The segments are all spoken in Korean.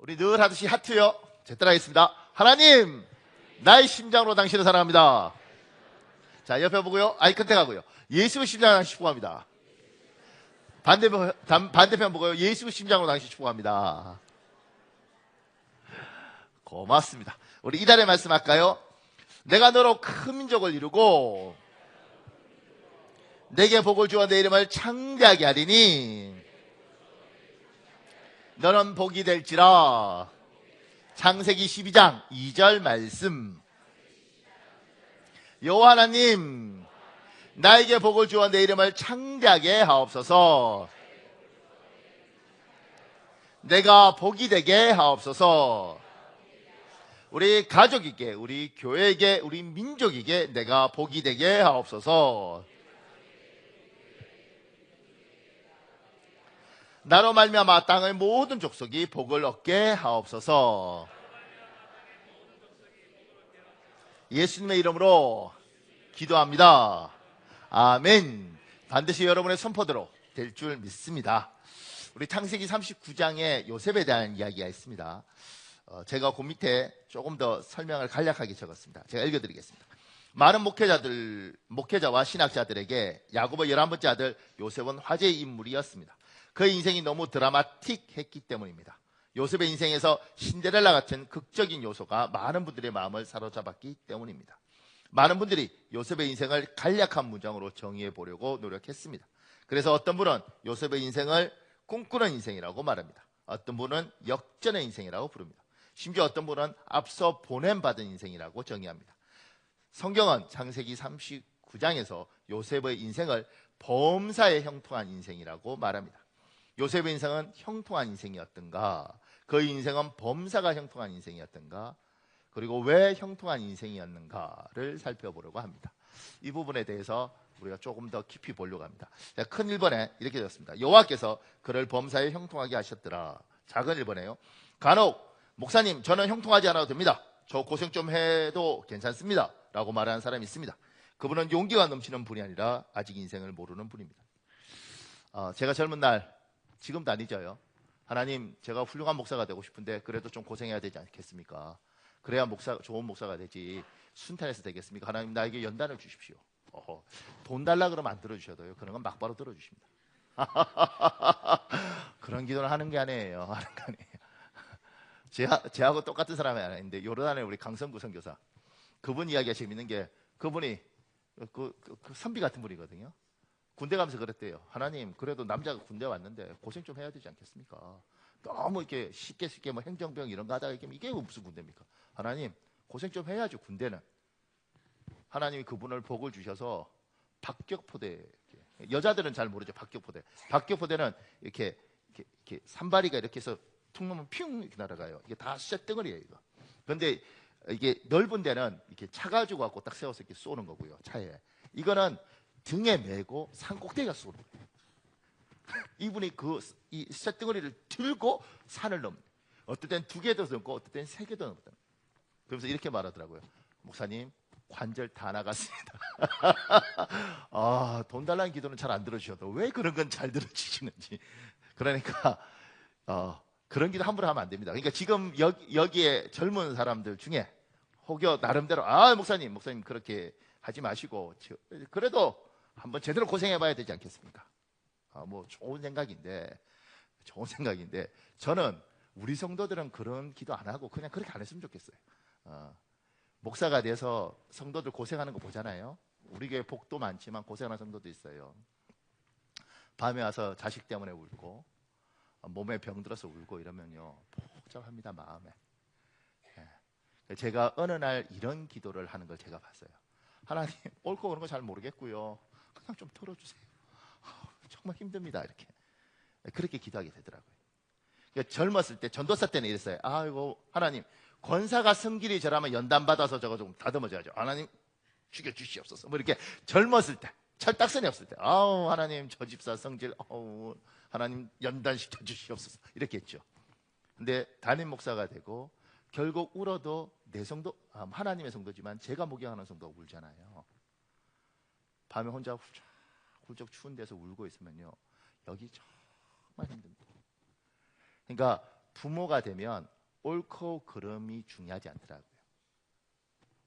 우리 늘 하듯이 하트요. 제 따라하겠습니다. 하나님, 나의 심장으로 당신을 사랑합니다. 자, 옆에 보고요. 아이 컨택하고요. 예수의 심장으로 당신 축복합니다. 반대편 보고요. 예수의 심장으로 당신 축복합니다. 고맙습니다. 우리 이달의 말씀 할까요? 내가 너로 큰 민족을 이루고 내게 복을 주어 내 이름을 창대하게 하리니 너는 복이 될지라. 창세기 12장 2절 말씀. 여호와 하나님, 나에게 복을 주어 내 이름을 창대하게 하옵소서. 내가 복이 되게 하옵소서. 우리 가족에게, 우리 교회에게, 우리 민족에게 내가 복이 되게 하옵소서. 나로 말미암아 땅의 모든 족속이 복을 얻게 하옵소서. 예수님의 이름으로 기도합니다. 아멘. 반드시 여러분의 선포대로 될 줄 믿습니다. 우리 창세기 39장에 요셉에 대한 이야기가 있습니다. 제가 그 밑에 조금 더 설명을 간략하게 적었습니다. 제가 읽어드리겠습니다. 많은 목회자와 신학자들에게 야곱의 11번째 아들 요셉은 화제의 인물이었습니다. 그의 인생이 너무 드라마틱했기 때문입니다. 요셉의 인생에서 신데렐라 같은 극적인 요소가 많은 분들의 마음을 사로잡았기 때문입니다. 많은 분들이 요셉의 인생을 간략한 문장으로 정의해 보려고 노력했습니다. 그래서 어떤 분은 요셉의 인생을 꿈꾸는 인생이라고 말합니다. 어떤 분은 역전의 인생이라고 부릅니다. 심지어 어떤 분은 앞서 보냄받은 인생이라고 정의합니다. 성경은 창세기 39장에서 요셉의 인생을 범사에 형통한 인생이라고 말합니다. 요셉의 인생은 형통한 인생이었던가? 그의 인생은 범사가 형통한 인생이었던가? 그리고 왜 형통한 인생이었는가를 살펴보려고 합니다. 이 부분에 대해서 우리가 조금 더 깊이 보려고 합니다. 큰 1번에 이렇게 되었습니다. 여호와께서 그를 범사에 형통하게 하셨더라. 작은 1번에요. 간혹 목사님, 저는 형통하지 않아도 됩니다. 저 고생 좀 해도 괜찮습니다. 라고 말하는 사람이 있습니다. 그분은 용기가 넘치는 분이 아니라 아직 인생을 모르는 분입니다. 제가 젊은 날, 지금도 안 잊어요. 하나님, 제가 훌륭한 목사가 되고 싶은데 그래도 좀 고생해야 되지 않겠습니까? 그래야 좋은 목사가 되지. 순탄해서 되겠습니까? 하나님, 나에게 연단을 주십시오. 돈 달라 그러면 안 들어주셔도요. 그런 건 막바로 들어주십니다. 그런 기도를 하는 게 아니에요. 하는 게 아니에요. 제하고 똑같은 사람이 아닌데 요르단의 우리 강성구 선교사, 그분 이야기가 재밌는 게, 그분이 그 선비 같은 분이거든요. 군대 가면서 그랬대요. 하나님, 그래도 남자가 군대 왔는데 고생 좀 해야 되지 않겠습니까? 너무 이렇게 쉽게 뭐 행정병 이런 거 하다가 이게 무슨 군대입니까? 하나님, 고생 좀 해야죠, 군대는. 하나님이 그분을 복을 주셔서 박격포대, 여자들은 잘 모르죠. 박격포대는 이렇게 산발이가 이렇게 해서 툭 놓으면 핑 이렇게 날아가요. 이게 다 쇳덩어리예요, 이거. 그런데 이게 넓은 데는 이렇게 차 가지고 갖고 딱 세워서 이렇게 쏘는 거고요, 차에. 이거는 등에 메고 산 꼭대기가 쏘는 거예요. 이분이 이 쇳덩어리를 들고 산을 넘는, 어떨 땐 2개도 넘고 어떨 땐 3개도 넘거든요. 그러면서 이렇게 말하더라고요. 목사님, 관절 다 나갔습니다. 돈 달라는 기도는 잘 안 들어주셔도 왜 그런 건 잘 들어주시는지. 그러니까 그런 기도 함부로 하면 안 됩니다. 그러니까 지금 여기에 젊은 사람들 중에 혹여 나름대로 목사님 그렇게 하지 마시고 그래도 한번 제대로 고생해봐야 되지 않겠습니까? 뭐 좋은 생각인데 저는 우리 성도들은 그런 기도 안 하고 그냥 그렇게 안 했으면 좋겠어요. 목사가 돼서 성도들 고생하는 거 보잖아요. 우리 교회 복도 많지만 고생하는 성도도 있어요. 밤에 와서 자식 때문에 울고 몸에 병 들어서 울고 이러면요, 복잡합니다, 마음에. 제가 어느 날 이런 기도를 하는 걸 제가 봤어요. 하나님, 옳고 그런 거 잘 모르겠고요, 그냥 좀 털어주세요. 정말 힘듭니다. 이렇게 그렇게 기도하게 되더라고요. 그러니까 젊었을 때, 전도사 때는 이랬어요. 아이고 하나님, 권사가 성길이 저라면 연단 받아서 저거 좀 다듬어줘야죠. 하나님, 죽여주시옵소서. 뭐 이렇게 젊었을 때, 철딱선이 없을 때, 하나님, 저 집사 성질, 하나님 연단시켜 주시옵소서, 이렇게 했죠. 근데 담임 목사가 되고 결국 울어도 내 성도, 하나님의 성도지만 제가 목양하는 성도가 울잖아요. 밤에 혼자 훌쩍 추운 데서 울고 있으면요, 여기 정말 힘듭니다. 그러니까 부모가 되면 옳고 그름이 중요하지 않더라고요.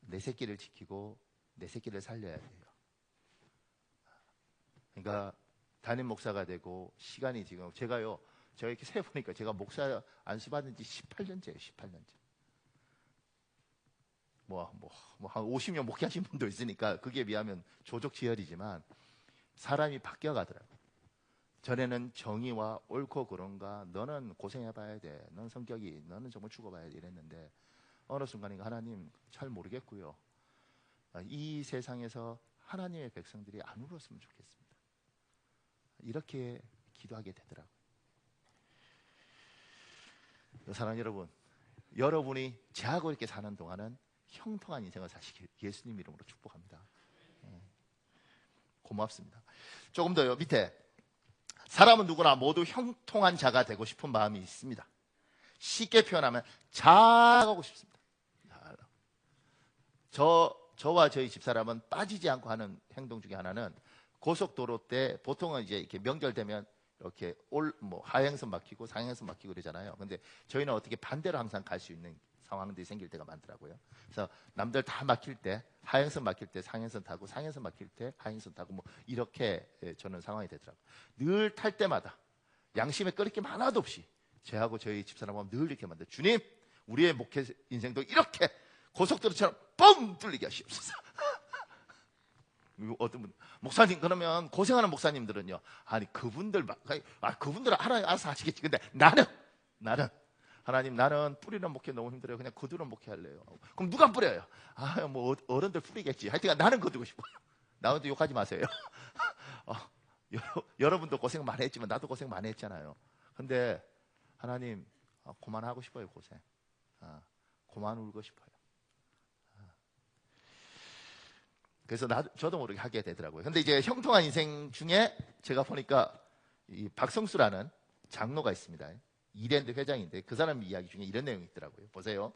내 새끼를 지키고 내 새끼를 살려야 돼요. 그러니까 담임 목사가 되고 시간이 지금 제가 이렇게 세보니까 제가 목사 안수받은 지 18년째예요. 18년째. 한 50년 목회하신 분도 있으니까 그게 비하면 조족지혈이지만 사람이 바뀌어가더라고요. 전에는 정의와 옳고 그른가, 너는 고생해봐야 돼, 너는 정말 죽어봐야 돼 이랬는데 어느 순간인가 하나님 잘 모르겠고요. 이 세상에서 하나님의 백성들이 안 울었으면 좋겠습니다. 이렇게 기도하게 되더라고요. 사랑하는 여러분, 여러분이 저하고 이렇게 사는 동안은 형통한 인생을 사시길 예수님 이름으로 축복합니다. 고맙습니다. 조금 더요. 밑에 사람은 누구나 모두 형통한 자가 되고 싶은 마음이 있습니다. 쉽게 표현하면 잘하고 싶습니다. 저와 저희 집사람은 빠지지 않고 하는 행동 중에 하나는 고속도로 때 보통은 이제 이렇게 명절 되면 이렇게 하행선 막히고 상행선 막히고 그러잖아요. 근데 저희는 어떻게 반대로 항상 갈 수 있는 상황들이 생길 때가 많더라고요. 그래서 남들 다 막힐 때 하행선 막힐 때 상행선 타고, 상행선 막힐 때 하행선 타고 이렇게 저는 상황이 되더라고요. 늘 탈 때마다 양심에 끓일 게 하나도 없이 저하고 저희 집사람하고 늘 이렇게 만들어요. 주님, 우리의 목회 인생도 이렇게 고속도로처럼 뻥 뚫리게 하시옵소서. 어떤 분, 목사님, 그러면 고생하는 목사님들은요, 아니 그분들은 알아서 하시겠지. 근데 나는 하나님, 나는 뿌리는 목회 너무 힘들어요. 그냥 거두는 목회 할래요. 그럼 누가 뿌려요? 어른들 뿌리겠지. 하여튼 나는 거두고 싶어요. 나한테 욕하지 마세요. 여러분도 고생 많이 했지만 나도 고생 많이 했잖아요. 근데 하나님, 그만하고 싶어요. 고생. 그만 울고 싶어요. 그래서 저도 모르게 하게 되더라고요. 근데 이제 형통한 인생 중에 제가 보니까 이 박성수라는 장로가 있습니다. 이랜드 회장인데 그 사람 이야기 중에 이런 내용이 있더라고요. 보세요.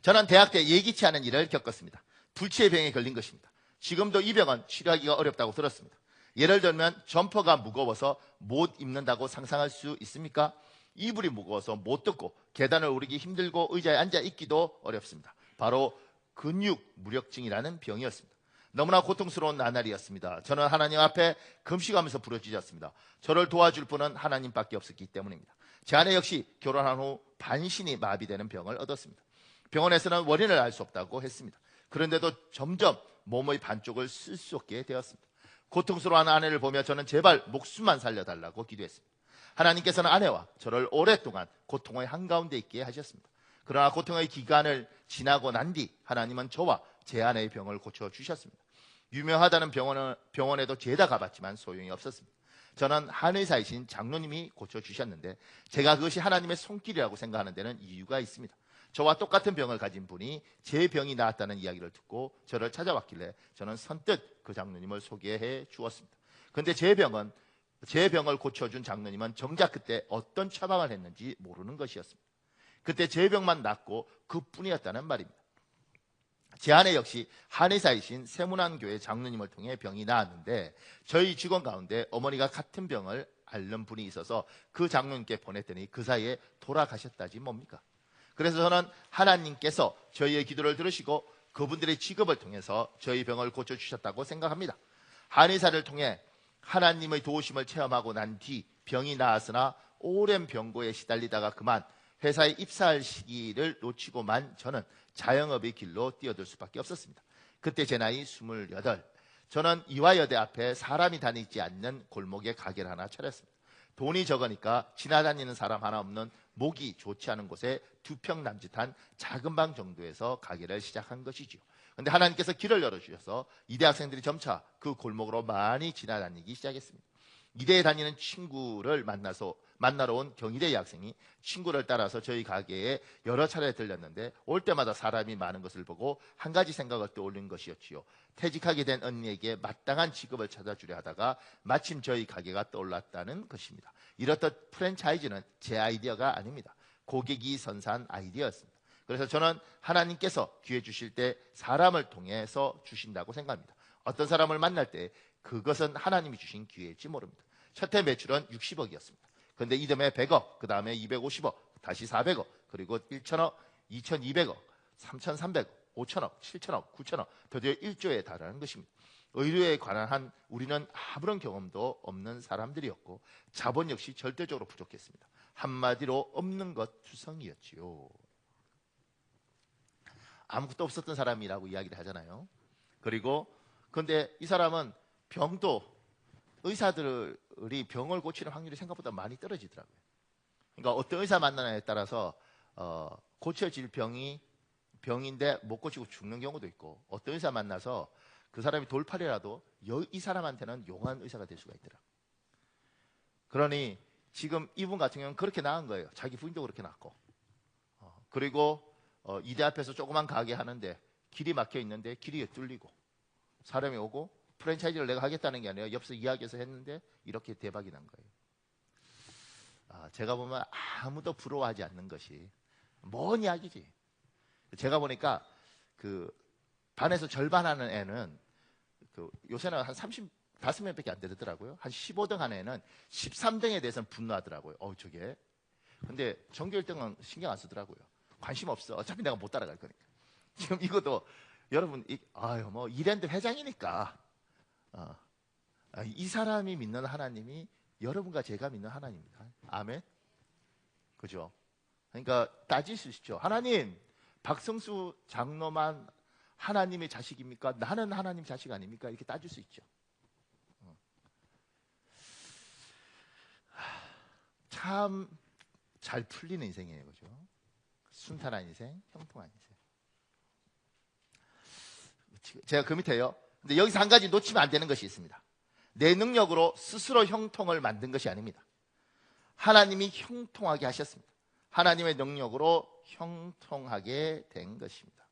저는 대학 때 예기치 않은 일을 겪었습니다. 불치의 병에 걸린 것입니다. 지금도 이 병은 치료하기가 어렵다고 들었습니다. 예를 들면 점퍼가 무거워서 못 입는다고 상상할 수 있습니까? 이불이 무거워서 못 듣고 계단을 오르기 힘들고 의자에 앉아 있기도 어렵습니다. 바로 근육 무력증이라는 병이었습니다. 너무나 고통스러운 나날이었습니다. 저는 하나님 앞에 금식하면서 부르짖었습니다. 저를 도와줄 분은 하나님밖에 없었기 때문입니다. 제 아내 역시 결혼한 후 반신이 마비되는 병을 얻었습니다. 병원에서는 원인을 알 수 없다고 했습니다. 그런데도 점점 몸의 반쪽을 쓸 수 없게 되었습니다. 고통스러워하는 아내를 보며 저는 제발 목숨만 살려달라고 기도했습니다. 하나님께서는 아내와 저를 오랫동안 고통의 한가운데 있게 하셨습니다. 그러나 고통의 기간을 지나고 난 뒤 하나님은 저와 제 아내의 병을 고쳐주셨습니다. 유명하다는 병원에도 죄다 가봤지만 소용이 없었습니다. 저는 한의사이신 장로님이 고쳐주셨는데 제가 그것이 하나님의 손길이라고 생각하는 데는 이유가 있습니다. 저와 똑같은 병을 가진 분이 제 병이 나았다는 이야기를 듣고 저를 찾아왔길래 저는 선뜻 그 장로님을 소개해 주었습니다. 그런데 제 병을 고쳐준 장로님은 정작 그때 어떤 처방을 했는지 모르는 것이었습니다. 그때 제 병만 낫고 그뿐이었다는 말입니다. 제 아내 역시 한의사이신 세문안교회 장로님을 통해 병이 나았는데 저희 직원 가운데 어머니가 같은 병을 앓는 분이 있어서 그 장로님께 보냈더니 그 사이에 돌아가셨다지 뭡니까? 그래서 저는 하나님께서 저희의 기도를 들으시고 그분들의 직업을 통해서 저희 병을 고쳐주셨다고 생각합니다. 한의사를 통해 하나님의 도우심을 체험하고 난 뒤 병이 나았으나 오랜 병고에 시달리다가 그만 회사에 입사할 시기를 놓치고만 저는 자영업의 길로 뛰어들 수밖에 없었습니다. 그때 제 나이 28. 저는 이화여대 앞에 사람이 다니지 않는 골목에 가게를 하나 차렸습니다. 돈이 적으니까 지나다니는 사람 하나 없는 목이 좋지 않은 곳에 2평 남짓한 작은 방 정도에서 가게를 시작한 것이지요. 그런데 하나님께서 길을 열어주셔서 이대 학생들이 점차 그 골목으로 많이 지나다니기 시작했습니다. 이대에 다니는 친구를 만나러 온 경희대 학생이 친구를 따라서 저희 가게에 여러 차례 들렸는데 올 때마다 사람이 많은 것을 보고 한 가지 생각을 떠올린 것이었지요. 퇴직하게 된 언니에게 마땅한 직업을 찾아주려 하다가 마침 저희 가게가 떠올랐다는 것입니다. 이렇듯 프랜차이즈는 제 아이디어가 아닙니다. 고객이 선사한 아이디어였습니다. 그래서 저는 하나님께서 기회 주실 때 사람을 통해서 주신다고 생각합니다. 어떤 사람을 만날 때 그것은 하나님이 주신 기회일지 모릅니다. 첫 해 매출은 60억이었습니다. 그런데 이듬해 100억, 그 다음에 250억, 다시 400억, 그리고 1천억, 2200억, 3300억, 5천억, 7천억, 9천억, 드디어 1조에 달하는 것입니다. 의료에 관한 한 우리는 아무런 경험도 없는 사람들이었고 자본 역시 절대적으로 부족했습니다. 한마디로 없는 것 투성이었지요. 아무것도 없었던 사람이라고 이야기를 하잖아요. 그리고 근데 이 사람은 병도 의사들이 병을 고치는 확률이 생각보다 많이 떨어지더라고요. 그러니까 어떤 의사 만나냐에 따라서 고쳐질 병인데 못 고치고 죽는 경우도 있고, 어떤 의사 만나서 그 사람이 돌팔이라도 이 사람한테는 용한 의사가 될 수가 있더라. 그러니 지금 이분 같은 경우는 그렇게 나은 거예요. 자기 부인도 그렇게 낳고, 그리고 이대 앞에서 조그만 가게 하는데 길이 막혀 있는데 길이 뚫리고 사람이 오고, 프랜차이즈를 내가 하겠다는 게 아니라 옆에서 이야기해서 했는데 이렇게 대박이 난 거예요. 제가 보면 아무도 부러워하지 않는 것이 뭔 이야기지. 제가 보니까 그 반에서 절반 하는 애는 요새는 한 35명밖에 안 되더라고요. 한 15등 하는 애는 13등에 대해서는 분노하더라고요. 저게. 근데 전교 1등은 신경 안 쓰더라고요. 관심 없어. 어차피 내가 못 따라갈 거니까. 지금 이것도 여러분, 뭐 이랜드 회장이니까 이 사람이 믿는 하나님이 여러분과 제가 믿는 하나님입니다. 아멘. 그죠? 그러니까 따질 수 있죠. 하나님, 박성수 장로만 하나님의 자식입니까? 나는 하나님 자식 아닙니까? 이렇게 따질 수 있죠. 참 잘 풀리는 인생이에요. 그죠? 순탄한 인생, 형통한 인생. 제가 그 밑에요. 근데 여기서 한 가지 놓치면 안 되는 것이 있습니다. 내 능력으로 스스로 형통을 만든 것이 아닙니다. 하나님이 형통하게 하셨습니다. 하나님의 능력으로 형통하게 된 것입니다.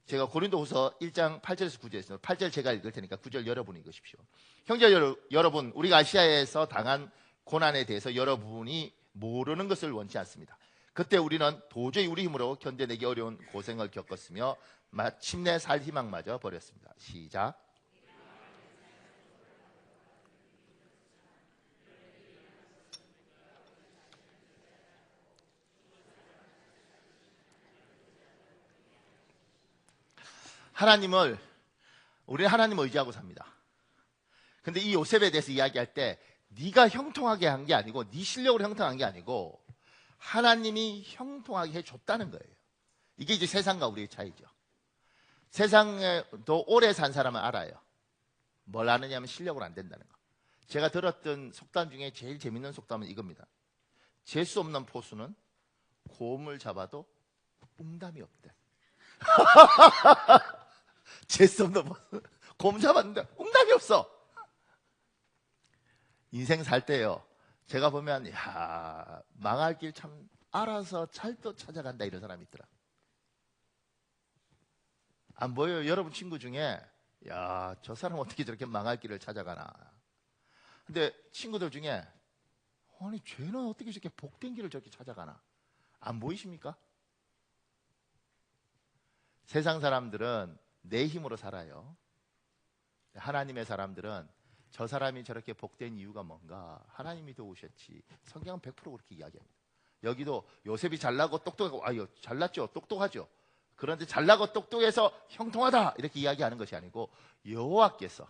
제가 고린도후서 1장 8절에서 9절에 있습니다. 8절 제가 읽을 테니까 9절 여러분이 읽으십시오. 형제 여러분, 우리가 아시아에서 당한 고난에 대해서 여러분이 모르는 것을 원치 않습니다. 그때 우리는 도저히 우리 힘으로 견뎌내기 어려운 고생을 겪었으며 마침내 살 희망마저 버렸습니다. 시작. 우리는 하나님을 의지하고 삽니다. 근데 이 요셉에 대해서 이야기할 때 네가 형통하게 한 게 아니고, 네 실력으로 형통한 게 아니고 하나님이 형통하게 해줬다는 거예요. 이게 이제 세상과 우리의 차이죠. 세상에도 오래 산 사람은 알아요. 뭘 아느냐면 실력으로 안 된다는 거. 제가 들었던 속담 중에 제일 재밌는 속담은 이겁니다. 재수 없는 포수는 곰을 잡아도 웅담이 없대. 재수 없는 포수, 곰 잡았는데 웅담이 없어. 인생 살 때요, 제가 보면 망할 길 참 알아서 잘도 찾아간다 이런 사람이 있더라. 안 보여요? 여러분 친구 중에 저 사람 어떻게 저렇게 망할 길을 찾아가나. 근데 친구들 중에 아니 쟤는 어떻게 저렇게 복된 길을 저렇게 찾아가나. 안 보이십니까? 세상 사람들은 내 힘으로 살아요. 하나님의 사람들은 저 사람이 저렇게 복된 이유가 뭔가, 하나님이 도우셨지. 성경은 100% 그렇게 이야기합니다. 여기도 요셉이 잘나고 똑똑하고, 잘났죠, 똑똑하죠. 그런데 잘나고 똑똑해서 형통하다 이렇게 이야기하는 것이 아니고 여호와께서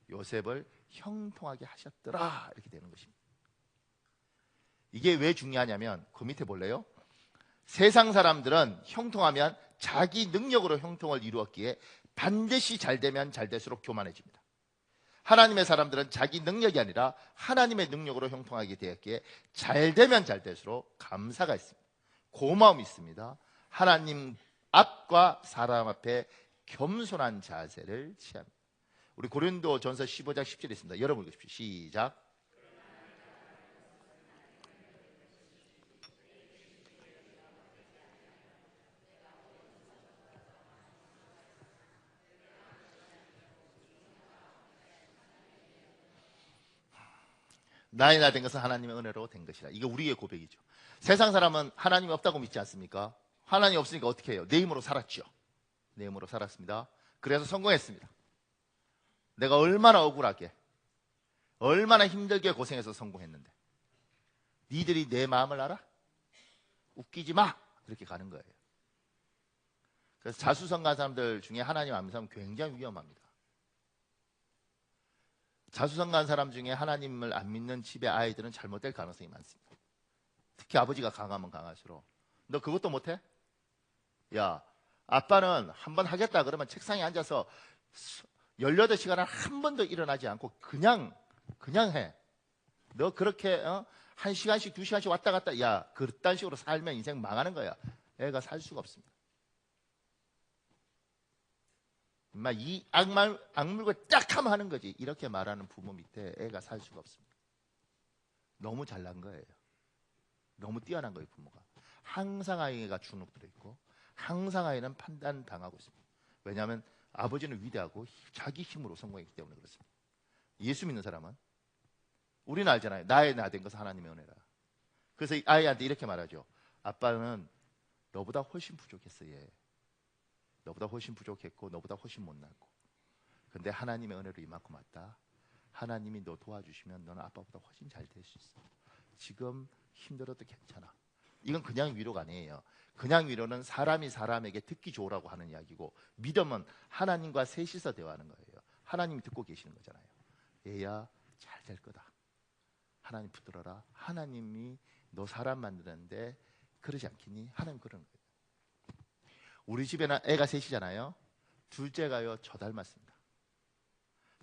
요셉을 형통하게 하셨더라 이렇게 되는 것입니다. 이게 왜 중요하냐면 그 밑에 볼래요? 세상 사람들은 형통하면 자기 능력으로 형통을 이루었기에 반드시 잘 되면 잘 될수록 교만해집니다. 하나님의 사람들은 자기 능력이 아니라 하나님의 능력으로 형통하게 되었기에 잘 되면 잘 될수록 감사가 있습니다. 고마움이 있습니다. 하나님 앞과 사람 앞에 겸손한 자세를 취합니다. 우리 고린도전서 15장 10절에 있습니다. 여러분 읽으십시오. 시작. 나의 나 된 것은 하나님의 은혜로 된 것이라. 이게 우리의 고백이죠. 세상 사람은 하나님이 없다고 믿지 않습니까? 하나님이 없으니까 어떻게 해요? 내 힘으로 살았죠. 내 힘으로 살았습니다. 그래서 성공했습니다. 내가 얼마나 억울하게, 얼마나 힘들게 고생해서 성공했는데. 니들이 내 마음을 알아? 웃기지 마! 이렇게 가는 거예요. 그래서 자수성가한 사람들 중에 하나님 안 믿는 사람은 굉장히 위험합니다. 자수성가한 사람 중에 하나님을 안 믿는 집의 아이들은 잘못될 가능성이 많습니다. 특히 아버지가 강하면 강할수록. 너 그것도 못해? 야, 아빠는 한 번 하겠다 그러면 책상에 앉아서 18시간을 한 번도 일어나지 않고 그냥 해. 너 그렇게 1시간씩 2시간씩 왔다 갔다, 야, 그딴 식으로 살면 인생 망하는 거야. 애가 살 수가 없습니다. 이 악물고 딱 하면 하는 거지. 이렇게 말하는 부모 밑에 애가 살 수가 없습니다. 너무 잘난 거예요. 너무 뛰어난 거예요, 부모가. 항상 아이가 주눅 들어있고 항상 아이는 판단당하고 있습니다. 왜냐하면 아버지는 위대하고 자기 힘으로 성공했기 때문에 그렇습니다. 예수 믿는 사람은, 우리는 알잖아요. 나의 나 된 것은 하나님의 은혜라. 그래서 아이한테 이렇게 말하죠. 아빠는 너보다 훨씬 부족했어. 얘. 너보다 훨씬 부족했고 너보다 훨씬 못났고, 근데 하나님의 은혜로 이만큼 왔다. 하나님이 너 도와주시면 너는 아빠보다 훨씬 잘 될 수 있어. 지금 힘들어도 괜찮아. 이건 그냥 위로가 아니에요. 그냥 위로는 사람이 사람에게 듣기 좋으라고 하는 이야기고, 믿음은 하나님과 셋이서 대화하는 거예요. 하나님이 듣고 계시는 거잖아요. 얘야, 잘 될 거다. 하나님 붙들어라. 하나님이 너 사람 만드는데 그러지 않겠니? 하나님 그러는 거예요. 우리 집에는 애가 셋이잖아요. 둘째가요, 저 닮았습니다.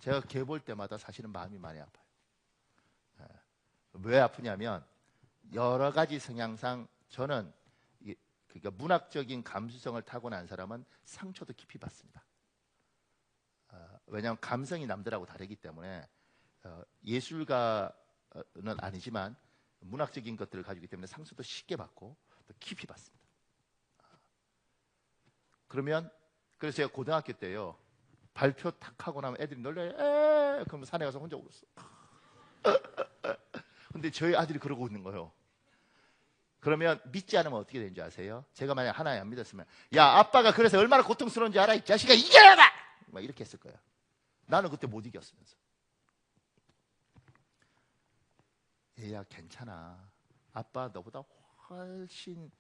제가 걔 볼 때마다 사실은 마음이 많이 아파요. 왜 아프냐면 여러 가지 성향상 저는, 그러니까 문학적인 감수성을 타고난 사람은 상처도 깊이 받습니다. 왜냐하면 감성이 남들하고 다르기 때문에, 예술가는 아니지만 문학적인 것들을 가지고 있기 때문에 상처도 쉽게 받고 또 깊이 받습니다. 그래서 제가 고등학교 때요, 발표 탁 하고 나면 애들이 놀려요. 그러면 산에 가서 혼자 울었어. 근데 저희 아들이 그러고 있는 거예요. 그러면 믿지 않으면 어떻게 되는지 아세요? 제가 만약 하나님 안 믿었으면, 야, 아빠가 그래서 얼마나 고통스러운지 알아? 이 자식아, 이겨라! 막 이렇게 했을 거야. 나는 그때 못 이겼으면서. 얘야, 괜찮아. 아빠 너보다 훨씬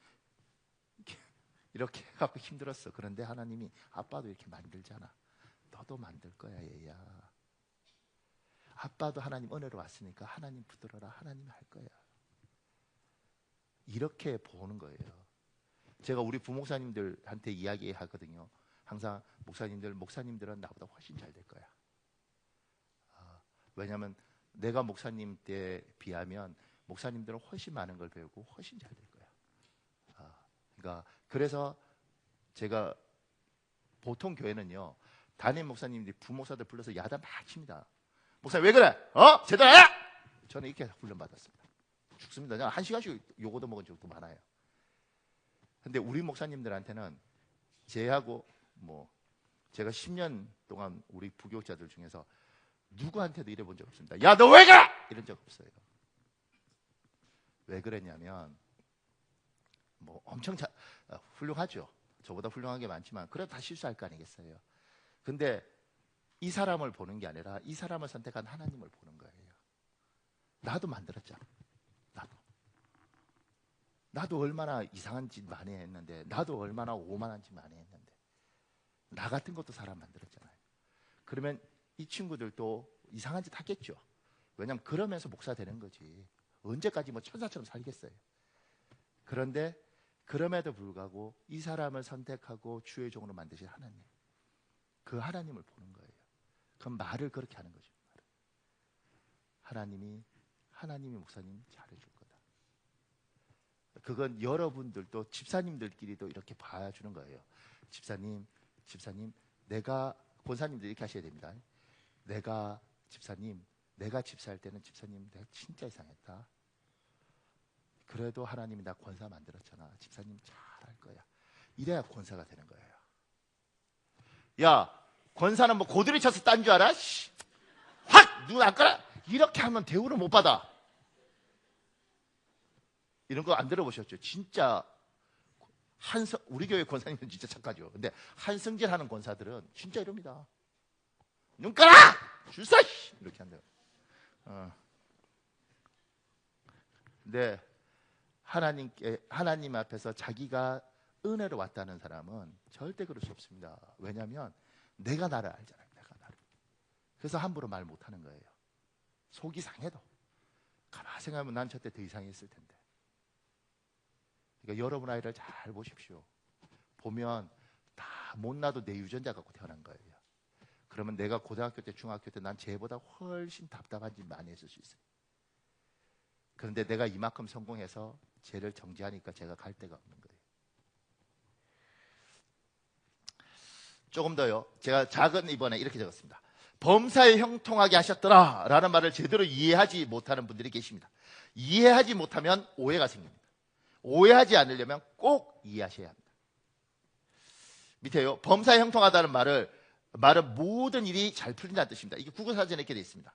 이렇게 해갖고 힘들었어. 그런데 하나님이 아빠도 이렇게 만들잖아. 너도 만들 거야, 얘야. 아빠도 하나님 은혜로 왔으니까 하나님 붙들어라. 하나님 할 거야. 이렇게 보는 거예요. 제가 우리 부목사님들한테 이야기하거든요. 항상 목사님들은 나보다 훨씬 잘 될 거야. 왜냐하면 내가 목사님 때 비하면 목사님들은 훨씬 많은 걸 배우고 훨씬 잘 될 거야. 그러니까 그래서 제가 보통 교회는요, 담임 목사님들이 부목사들 불러서 야단 막 칩니다. 목사님 왜 그래? 제대로 해! 저는 이렇게 훈련받았습니다. 죽습니다. 그냥 1시간씩 요거도 먹은 적도 많아요. 근데 우리 목사님들한테는 제하고 제가 10년 동안 우리 부교육자들 중에서 누구한테도 이래 본 적 없습니다. 야, 너 왜 그래! 이런 적 없어요. 왜 그랬냐면 엄청 훌륭하죠. 저보다 훌륭한 게 많지만 그래도 다 실수할 거 아니겠어요. 근데 이 사람을 보는 게 아니라 이 사람을 선택한 하나님을 보는 거예요. 나도 만들었잖아. 나도 얼마나 이상한 짓 많이 했는데, 나도 얼마나 오만한 짓 많이 했는데, 나 같은 것도 사람 만들었잖아요. 그러면 이 친구들도 이상한 짓 하겠죠. 왜냐하면 그러면서 목사 되는 거지. 언제까지 천사처럼 살겠어요. 그런데 그럼에도 불구하고 이 사람을 선택하고 주의 종으로 만드신 하나님, 그 하나님을 보는 거예요. 그럼 말을 그렇게 하는 거죠. 하나님이 목사님 잘해줄 거다. 그건 여러분들도, 집사님들끼리도 이렇게 봐주는 거예요. 집사님, 내가, 권사님들 이렇게 하셔야 됩니다. 내가 집사할 때는 집사님 내가 진짜 이상했다. 그래도 하나님이 나 권사 만들었잖아. 집사님 잘할 거야. 이래야 권사가 되는 거예요. 야, 권사는 고드리 쳐서 딴 줄 알아? 확! 눈 안 깔아! 이렇게 하면 대우를 못 받아. 이런 거 안 들어보셨죠? 진짜 우리 교회 권사님은 진짜 착하죠. 근데 한성질 하는 권사들은 진짜 이럽니다. 눈 깔아! 줄서! 이렇게 한대요. 근데 하나님 앞에서 자기가 은혜로 왔다는 사람은 절대 그럴 수 없습니다. 왜냐하면 내가 나를 알잖아요. 내가 나를. 그래서 함부로 말 못하는 거예요. 속이 상해도. 가만히 생각하면 난 저때 더 이상했을 텐데. 그러니까 여러분 아이를 잘 보십시오. 보면 다 못나도 내 유전자 갖고 태어난 거예요. 그러면 내가 고등학교 때, 중학교 때 난 쟤보다 훨씬 답답한 짓 많이 했을 수 있어요. 그런데 내가 이만큼 성공해서 쟤를 정지하니까 제가 갈 데가 없는 거예요. 조금 더요. 제가 작은 이번에 이렇게 적었습니다. 범사에 형통하게 하셨더라 라는 말을 제대로 이해하지 못하는 분들이 계십니다. 이해하지 못하면 오해가 생깁니다. 오해하지 않으려면 꼭 이해하셔야 합니다. 밑에요. 범사에 형통하다는 말은 모든 일이 잘 풀린다는 뜻입니다. 이게 국어사전에 이렇게 되어 있습니다.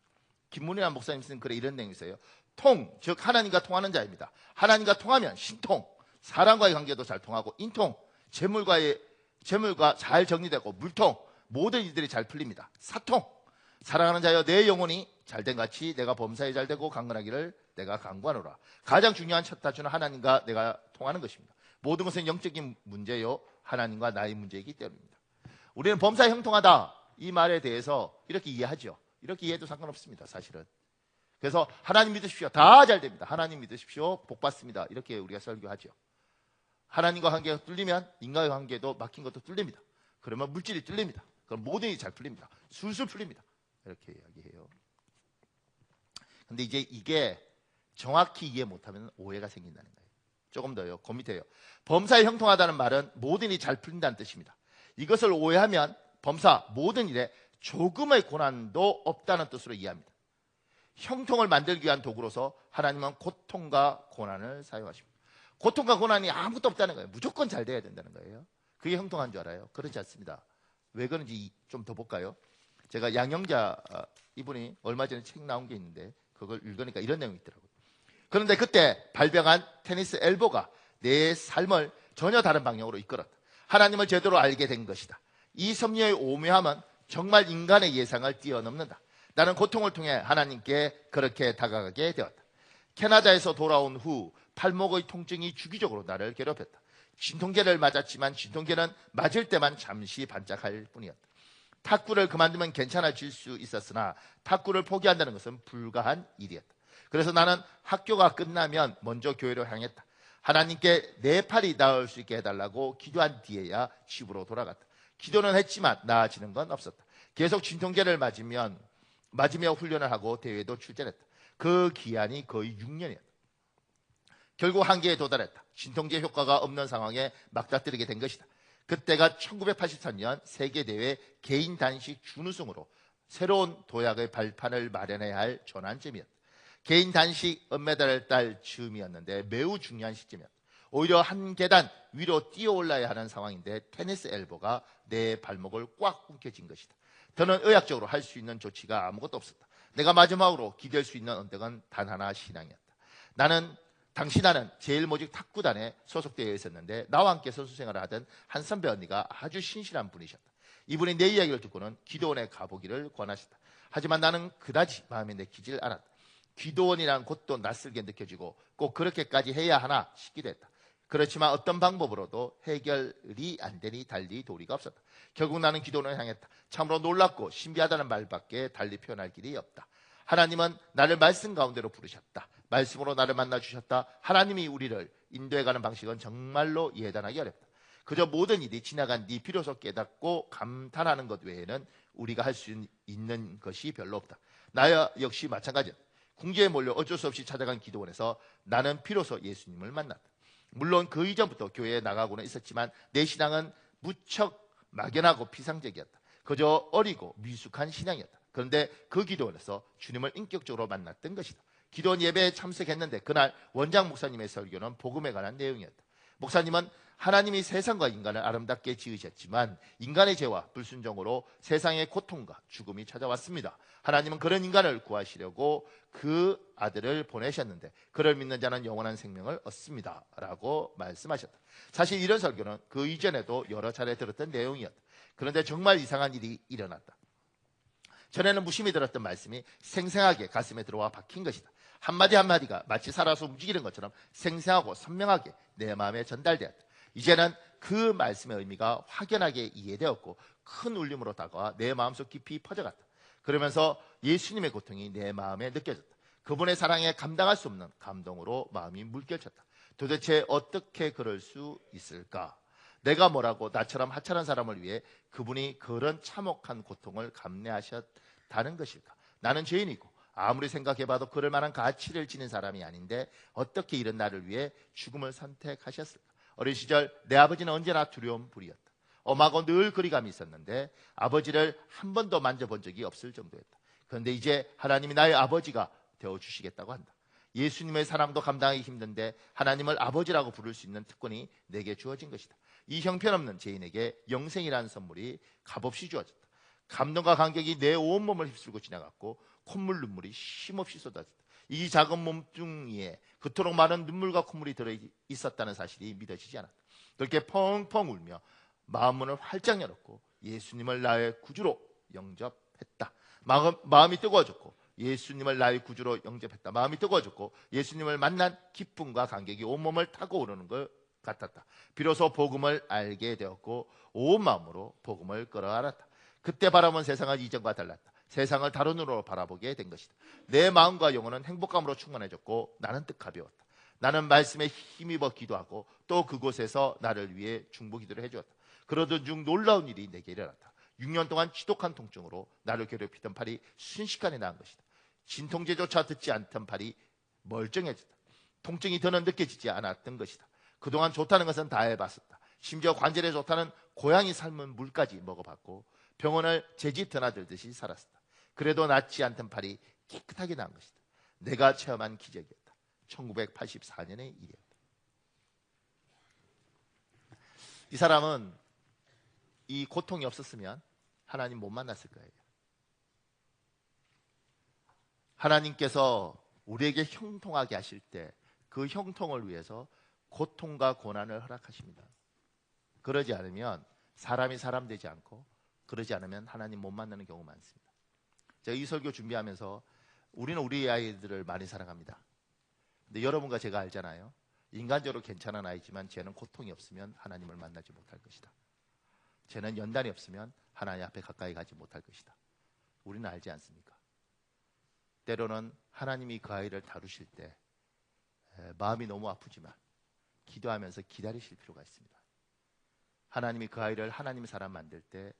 김문희란 목사님 쓴 글에 이런 내용이 있어요. 통, 즉 하나님과 통하는 자입니다. 하나님과 통하면 신통, 사람과의 관계도 잘 통하고, 인통, 재물과 잘 정리되고, 물통, 모든 일들이 잘 풀립니다. 사통, 사랑하는 자여 내 영혼이 잘된 같이 내가 범사에 잘되고 강건하기를 내가 간구하노라. 가장 중요한 첫 단추는 하나님과 내가 통하는 것입니다. 모든 것은 영적인 문제요 하나님과 나의 문제이기 때문입니다. 우리는 범사에 형통하다 이 말에 대해서 이렇게 이해하죠. 이렇게 이해해도 상관없습니다. 사실은. 그래서 하나님 믿으십시오. 다 잘 됩니다. 하나님 믿으십시오. 복 받습니다. 이렇게 우리가 설교하죠. 하나님과 관계가 뚫리면 인간의 관계도 막힌 것도 뚫립니다. 그러면 물질이 뚫립니다. 그럼 모든 일이 잘 풀립니다. 술술 풀립니다. 이렇게 이야기해요. 근데 이제 이게 정확히 이해 못하면 오해가 생긴다는 거예요. 조금 더요. 그 밑에요. 범사에 형통하다는 말은 모든 일이 잘 풀린다는 뜻입니다. 이것을 오해하면 범사, 모든 일에 조금의 고난도 없다는 뜻으로 이해합니다. 형통을 만들기 위한 도구로서 하나님은 고통과 고난을 사용하십니다. 고통과 고난이 아무것도 없다는 거예요. 무조건 잘 돼야 된다는 거예요. 그게 형통한 줄 알아요? 그렇지 않습니다. 왜 그런지 좀 더 볼까요? 제가 양영자 이분이 얼마 전에 책 나온 게 있는데 그걸 읽으니까 이런 내용이 있더라고요. 그런데 그때 발병한 테니스 엘보가 내 삶을 전혀 다른 방향으로 이끌었다. 하나님을 제대로 알게 된 것이다. 이 섭리의 오묘함은 정말 인간의 예상을 뛰어넘는다. 나는 고통을 통해 하나님께 그렇게 다가가게 되었다. 캐나다에서 돌아온 후 팔목의 통증이 주기적으로 나를 괴롭혔다. 진통제를 맞았지만 진통제는 맞을 때만 잠시 반짝할 뿐이었다. 탁구를 그만두면 괜찮아질 수 있었으나 탁구를 포기한다는 것은 불가한 일이었다. 그래서 나는 학교가 끝나면 먼저 교회로 향했다. 하나님께 내 팔이 나을 수 있게 해달라고 기도한 뒤에야 집으로 돌아갔다. 기도는 했지만 나아지는 건 없었다. 계속 진통제를 맞으며 훈련을 하고 대회도 출전했다. 그 기한이 거의 6년이었다. 결국 한계에 도달했다. 진통제 효과가 없는 상황에 막다뜨리게 된 것이다. 그때가 1983년 세계대회 개인 단식 준우승으로 새로운 도약의 발판을 마련해야 할 전환점이었다. 개인 단식 은메달을 딸 즈음이었는데 매우 중요한 시점이었다. 오히려 한 계단 위로 뛰어올라야 하는 상황인데 테니스 엘보가 내 발목을 꽉 움켜쥔 것이다. 더는 의학적으로 할 수 있는 조치가 아무것도 없었다. 내가 마지막으로 기댈 수 있는 언덕은 단 하나, 신앙이었다. 당시 나는 제일모직 탁구단에 소속되어 있었는데 나와 함께 선수생활을 하던 한 선배 언니가 아주 신실한 분이셨다. 이분이 내 이야기를 듣고는 기도원에 가보기를 권하셨다. 하지만 나는 그다지 마음에 내키질 않았다. 기도원이란 곳도 낯설게 느껴지고 꼭 그렇게까지 해야 하나 싶기도 했다. 그렇지만 어떤 방법으로도 해결이 안 되니 달리 도리가 없었다. 결국 나는 기도원을 향했다. 참으로 놀랍고 신비하다는 말밖에 달리 표현할 길이 없다. 하나님은 나를 말씀 가운데로 부르셨다. 말씀으로 나를 만나주셨다. 하나님이 우리를 인도해가는 방식은 정말로 예단하기 어렵다. 그저 모든 일이 지나간 뒤 비로소 깨닫고 감탄하는 것 외에는 우리가 할 수 있는 것이 별로 없다. 나 역시 마찬가지다. 궁지에 몰려 어쩔 수 없이 찾아간 기도원에서 나는 비로소 예수님을 만났다. 물론 그 이전부터 교회에 나가고는 있었지만 내 신앙은 무척 막연하고 피상적이었다. 그저 어리고 미숙한 신앙이었다. 그런데 그 기도원에서 주님을 인격적으로 만났던 것이다. 기도원 예배에 참석했는데 그날 원장 목사님의 설교는 복음에 관한 내용이었다. 목사님은 하나님이 세상과 인간을 아름답게 지으셨지만 인간의 죄와 불순종으로 세상의 고통과 죽음이 찾아왔습니다. 하나님은 그런 인간을 구하시려고 그 아들을 보내셨는데 그를 믿는 자는 영원한 생명을 얻습니다 라고 말씀하셨다. 사실 이런 설교는 그 이전에도 여러 차례 들었던 내용이었다. 그런데 정말 이상한 일이 일어났다. 전에는 무심히 들었던 말씀이 생생하게 가슴에 들어와 박힌 것이다. 한마디 한마디가 마치 살아서 움직이는 것처럼 생생하고 선명하게 내 마음에 전달되었다. 이제는 그 말씀의 의미가 확연하게 이해되었고 큰 울림으로 다가와 내 마음속 깊이 퍼져갔다. 그러면서 예수님의 고통이 내 마음에 느껴졌다. 그분의 사랑에 감당할 수 없는 감동으로 마음이 물결쳤다. 도대체 어떻게 그럴 수 있을까? 내가 뭐라고 나처럼 하찮은 사람을 위해 그분이 그런 참혹한 고통을 감내하셨다는 것일까? 나는 죄인이고 아무리 생각해봐도 그럴 만한 가치를 지닌 사람이 아닌데 어떻게 이런 나를 위해 죽음을 선택하셨을까? 어린 시절 내 아버지는 언제나 두려운 불이었다. 엄하고 늘 거리감이 있었는데 아버지를 한 번도 만져본 적이 없을 정도였다. 그런데 이제 하나님이 나의 아버지가 되어주시겠다고 한다. 예수님의 사랑도 감당하기 힘든데 하나님을 아버지라고 부를 수 있는 특권이 내게 주어진 것이다. 이 형편없는 죄인에게 영생이라는 선물이 값없이 주어졌다. 감동과 감격이 내 온몸을 휩쓸고 지나갔고 콧물 눈물이 쉼없이 쏟아졌다. 이 작은 몸뚱이에 그토록 많은 눈물과 콧물이 들어있었다는 사실이 믿어지지 않았다. 그렇게 펑펑 울며 마음문을 활짝 열었고 예수님을 나의 구주로 영접했다. 마음이 뜨거워졌고 예수님을 나의 구주로 영접했다. 마음이 뜨거워졌고 예수님을 만난 기쁨과 감격이 온몸을 타고 오르는 것 같았다. 비로소 복음을 알게 되었고 온 마음으로 복음을 끌어안았다. 그때 바라본 세상은 이전과 달랐다. 세상을 다른 눈으로 바라보게 된 것이다. 내 마음과 영혼은 행복감으로 충만해졌고 나는 뜻가벼웠다. 나는 말씀에 힘입어 기도하고 또 그곳에서 나를 위해 중보 기도를 해주었다. 그러던 중 놀라운 일이 내게 일어났다. 6년 동안 지독한 통증으로 나를 괴롭히던 팔이 순식간에 나은 것이다. 진통제조차 듣지 않던 팔이 멀쩡해졌다. 통증이 더는 느껴지지 않았던 것이다. 그동안 좋다는 것은 다 해봤었다. 심지어 관절에 좋다는 고양이 삶은 물까지 먹어봤고 병원을 재짓 드나들듯이 살았었다. 그래도 낫지 않던 팔이 깨끗하게 나은 것이다. 내가 체험한 기적이었다. 1984년의 일이었다. 이 사람은 이 고통이 없었으면 하나님 못 만났을 거예요. 하나님께서 우리에게 형통하게 하실 때 그 형통을 위해서 고통과 고난을 허락하십니다. 그러지 않으면 사람이 사람 되지 않고 그러지 않으면 하나님 못 만나는 경우가 많습니다. 제가 이 설교 준비하면서 우리는 우리 아이들을 많이 사랑합니다. 근데 여러분과 제가 알잖아요. 인간적으로 괜찮은 아이지만 쟤는 고통이 없으면 하나님을 만나지 못할 것이다. 쟤는 연단이 없으면 하나님 앞에 가까이 가지 못할 것이다. 우리는 알지 않습니까? 때로는 하나님이 그 아이를 다루실 때 마음이 너무 아프지만 기도하면서 기다리실 필요가 있습니다. 하나님이 그 아이를 하나님 사람 만들 때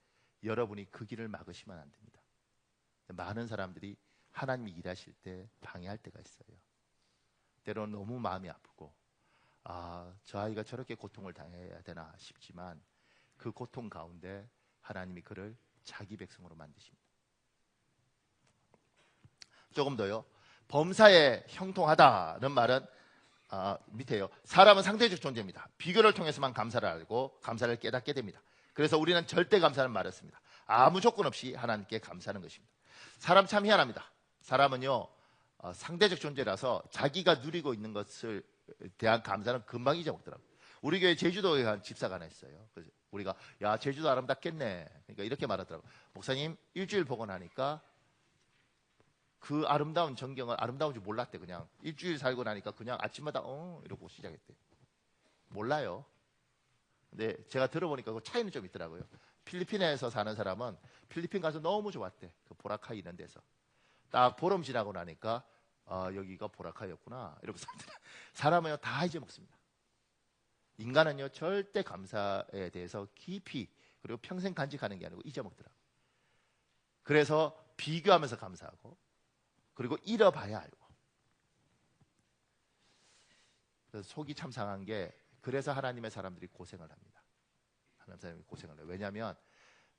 여러분이 그 길을 막으시면 안 됩니다. 많은 사람들이 하나님이 일하실 때 방해할 때가 있어요. 때로는 너무 마음이 아프고 저 아이가 저렇게 고통을 당해야 되나 싶지만 그 고통 가운데 하나님이 그를 자기 백성으로 만드십니다. 조금 더요. 범사에 형통하다는 말은 밑에요. 사람은 상대적 존재입니다. 비교를 통해서만 감사를 알고 감사를 깨닫게 됩니다. 그래서 우리는 절대 감사는 말았습니다. 아무 조건 없이 하나님께 감사하는 것입니다. 사람 참 희한합니다. 사람은요 상대적 존재라서 자기가 누리고 있는 것을 대한 감사는 금방 잊어먹더라고요. 우리 교회 제주도에 간 집사가 하나 있어요. 그래서 우리가 야 제주도 아름답겠네. 그러니까 이렇게 말하더라고요. 목사님 일주일 보고 나니까 그 아름다운 전경을 아름다운 줄 몰랐대. 그냥 일주일 살고 나니까 그냥 아침마다 이러고 시작했대. 몰라요. 근데 제가 들어보니까 그 차이는 좀 있더라고요. 필리핀에서 사는 사람은 필리핀 가서 너무 좋았대. 그 보라카이 이런 데서 딱 보름 지나고 나니까 여기가 보라카이였구나 이러고 사람은요 다 잊어먹습니다. 인간은요 절대 감사에 대해서 깊이 그리고 평생 간직하는 게 아니고 잊어먹더라고요. 그래서 비교하면서 감사하고 그리고 잃어봐야 알고. 그래서 속이 참 상한 게 그래서 하나님의 사람들이 고생을 합니다. 하나님의 사람이 고생을 해요. 왜냐하면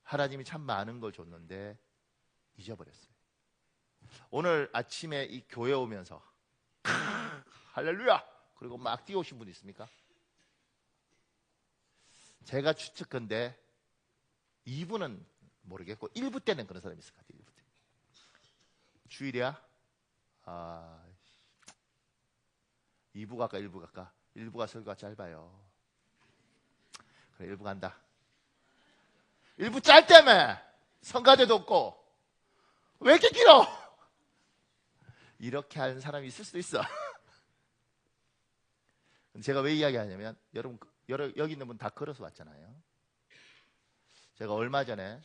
하나님이 참 많은 걸 줬는데 잊어버렸어요. 오늘 아침에 이 교회 오면서 할렐루야 그리고 막 뛰어오신 분 있습니까? 제가 추측컨대 2부는 모르겠고 1부 때는 그런 사람이 있을 것 같아요. 1부 때. 주일이야? 2부 갈까 1부 갈까? 1부가 설교가 짧아요. 그래 1부 간다. 1부 짧다며 성가대도 없고 왜 이렇게 길어? 이렇게 하는 사람이 있을 수도 있어. 제가 왜 이야기하냐면 여러분 여기 있는 분 다 걸어서 왔잖아요. 제가 얼마 전에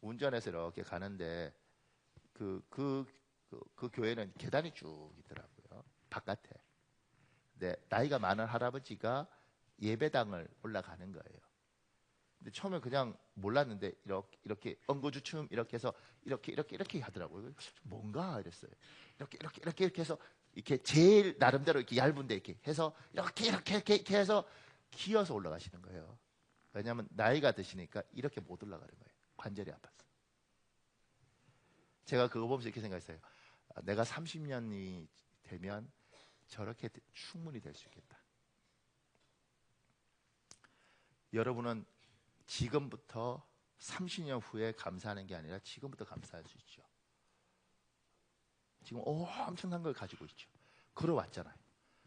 운전해서 이렇게 가는데 그 교회는 계단이 쭉 있더라고요. 바깥에. 근데 나이가 많은 할아버지가 예배당을 올라가는 거예요. 근데 처음에 그냥 몰랐는데 이렇게 엉거주춤 이렇게 해서 이렇게 하더라고요. 뭔가 이랬어요. 이렇게 해서 이렇게 제일 나름대로 이렇게 얇은데 이렇게 해서 이렇게 해서 기어서 올라가시는 거예요. 왜냐하면 나이가 드시니까 이렇게 못 올라가는 거예요. 관절이 아파서. 제가 그거 보면서 이렇게 생각했어요. 내가 30년이 되면 저렇게 충분히 될 수 있겠다. 여러분은 지금부터 30년 후에 감사하는 게 아니라 지금부터 감사할 수 있죠. 지금 엄청난 걸 가지고 있죠. 걸어왔잖아요.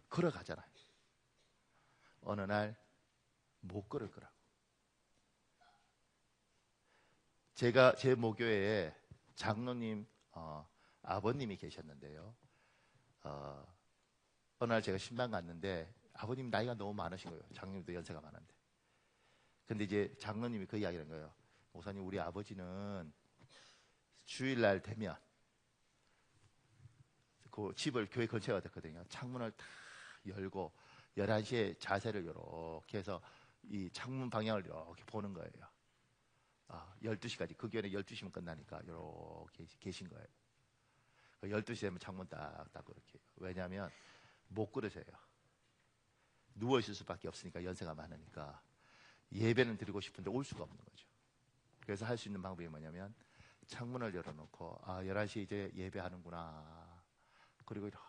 걸어가잖아요. 어느 날 못 걸을 거라고. 제가 제 모교회에 장로님 아버님이 계셨는데요. 어느 날 제가 신방 갔는데 아버님 나이가 너무 많으신 거예요. 장로님도 연세가 많은데. 근데 이제 장로님이 그 이야기를 한 거예요. 목사님, 우리 아버지는 주일날 되면 그 집을 교회 근처에 됐거든요. 창문을 다 열고 11시에 자세를 이렇게 해서 이 창문 방향을 이렇게 보는 거예요. 12시까지. 그 교회는 12시면 끝나니까 이렇게 계신 거예요. 12시 되면 창문 딱 닫고 이렇게. 왜냐하면 못 그러세요. 누워 있을 수밖에 없으니까, 연세가 많으니까. 예배는 드리고 싶은데 올 수가 없는 거죠. 그래서 할 수 있는 방법이 뭐냐면 창문을 열어놓고 11시 이제 예배하는구나. 그리고 이렇게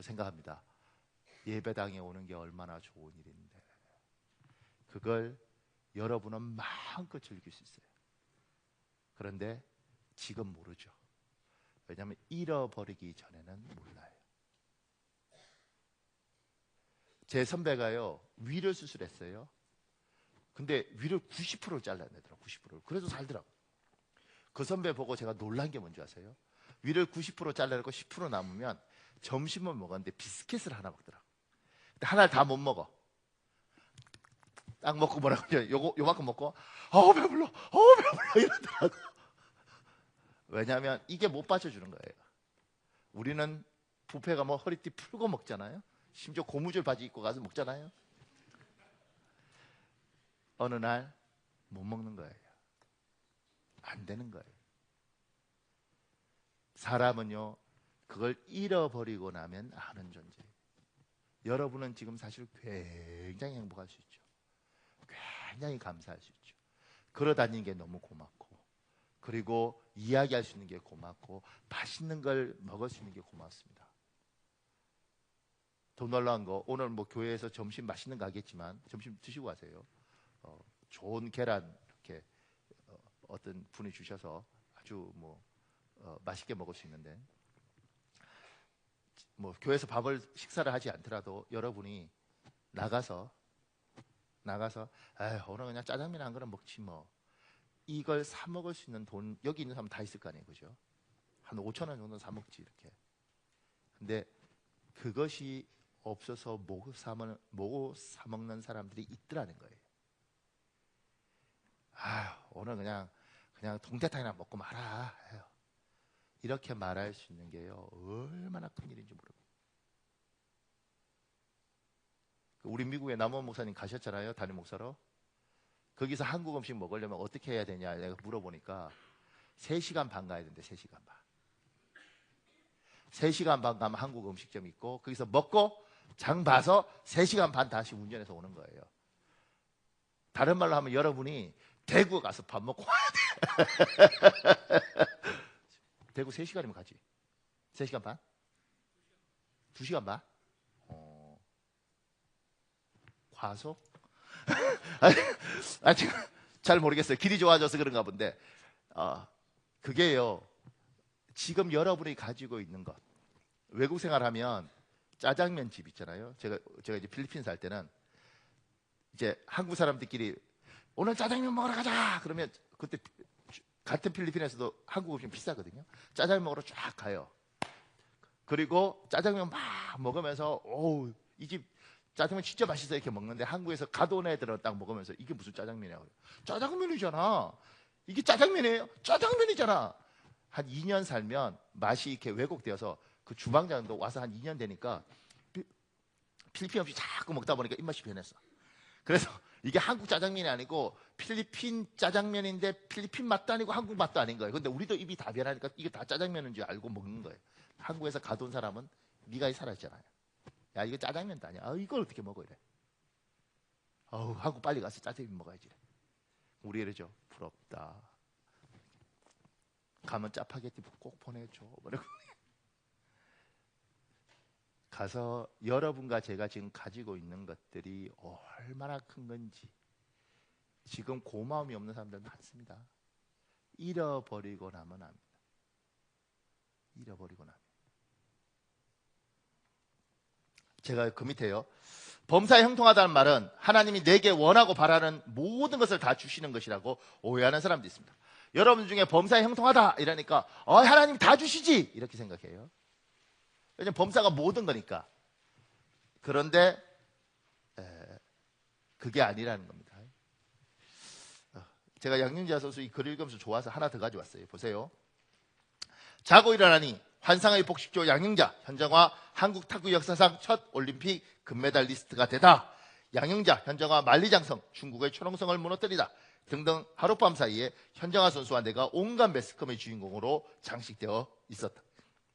생각합니다. 예배당에 오는 게 얼마나 좋은 일인데. 그걸 여러분은 마음껏 즐길 수 있어요. 그런데 지금 모르죠. 왜냐하면 잃어버리기 전에는 몰라요. 제 선배가요, 위를 수술했어요. 근데 위를 90% 잘라내더라고. 90%. 그래도 살더라고. 그 선배 보고 제가 놀란 게 뭔지 아세요? 위를 90% 잘라내고 10% 남으면 점심은 먹었는데 비스켓을 하나 먹더라고. 근데 하나를 다 못 먹어. 딱 먹고 뭐라고 하냐, 요만큼 먹고 배불러 이러더라고. 왜냐하면 이게 못 받쳐주는 거예요. 우리는 뷔페가 뭐 허리띠 풀고 먹잖아요. 심지어 고무줄 바지 입고 가서 먹잖아요. 어느 날 못 먹는 거예요. 안 되는 거예요. 사람은요, 그걸 잃어버리고 나면 아는 존재예요. 여러분은 지금 사실 굉장히 행복할 수 있죠. 굉장히 감사할 수 있죠. 걸어다니는 게 너무 고맙고, 그리고 이야기할 수 있는 게 고맙고, 맛있는 걸 먹을 수 있는 게 고맙습니다. 더 놀라운 거, 오늘 뭐 교회에서 점심 맛있는 거 하겠지만 점심 드시고 가세요. 좋은 계란 이렇게 어떤 분이 주셔서 아주 맛있게 먹을 수 있는데, 뭐 교회에서 식사를 하지 않더라도 여러분이 나가서 오늘 그냥 짜장면 한 그릇 먹지 뭐, 이걸 사 먹을 수 있는 돈, 여기 있는 사람 다 있을 거 아니에요, 그죠? 한 5,000원 정도 사 먹지 이렇게. 근데 그것이 없어서 못 사 먹는 사람들이 있더라는 거예요. 오늘 그냥 동태탕이나 먹고 말아. 이렇게 말할 수 있는 게요, 얼마나 큰 일인지 모릅니다. 우리 미국에 남원 목사님 가셨잖아요, 담임 목사로. 거기서 한국 음식 먹으려면 어떻게 해야 되냐 내가 물어보니까 3시간 반 가야 된대. 3시간 반. 3시간 반 가면 한국 음식점 있고, 거기서 먹고 장 봐서 3시간 반 다시 운전해서 오는 거예요. 다른 말로 하면 여러분이 대구 가서 밥 먹고 와야 돼. 대구 3시간이면 가지. 3시간 반? 2시간 반? 과속? 지금 잘 모르겠어요. 길이 좋아져서 그런가 본데, 그게요, 지금 여러분이 가지고 있는 것. 외국 생활하면 짜장면 집 있잖아요. 제가 이제 필리핀 살 때는 이제 한국 사람들끼리 오늘 짜장면 먹으러 가자. 그러면 그때 같은 필리핀에서도 한국 음식 비싸거든요. 짜장면 먹으러 쫙 가요. 그리고 짜장면 막 먹으면서 이 집 짜장면 진짜 맛있어 이렇게 먹는데 한국에서 가도 온 애들은 딱 먹으면서 이게 무슨 짜장면이야. 짜장면이잖아. 이게 짜장면이에요? 짜장면이잖아. 한 2년 살면 맛이 이렇게 왜곡되어서 그 주방장도 와서 한 2년 되니까 필리핀 음식 자꾸 먹다 보니까 입맛이 변했어. 그래서 이게 한국 짜장면이 아니고 필리핀 짜장면인데 필리핀 맛도 아니고 한국 맛도 아닌 거예요. 근데 우리도 입이 다 변하니까 이게 다 짜장면인 줄 알고 먹는 거예요. 한국에서 가돈 사람은 미각이 살아있잖아요. 야, 이거 짜장면도 아니야. 이걸 어떻게 먹어 이래. 한국 빨리 가서 짜장면 먹어야지. 우리 이러죠. 부럽다. 가면 짜파게티 꼭 보내줘. 가서 여러분과 제가 지금 가지고 있는 것들이 얼마나 큰 건지 지금 고마움이 없는 사람들 많습니다. 잃어버리고 나면 합니다. 잃어버리고 나면. 제가 그 밑에요. 범사에 형통하다는 말은 하나님이 내게 원하고 바라는 모든 것을 다 주시는 것이라고 오해하는 사람도 있습니다. 여러분 중에 범사에 형통하다 이러니까 하나님이 다 주시지 이렇게 생각해요. 왜냐면 범사가 모든 거니까. 그런데 그게 아니라는 겁니다. 제가 양윤자 선수 이 글을 읽으면서 좋아서 하나 더 가져왔어요. 보세요. 자고 일어나니 환상의 복식조 양영자 현정화 한국 탁구 역사상 첫 올림픽 금메달리스트가 되다. 양영자 현정화 만리장성 중국의 초롱성을 무너뜨리다 등등 하룻밤 사이에 현정화 선수와 내가 온갖 매스컴의 주인공으로 장식되어 있었다.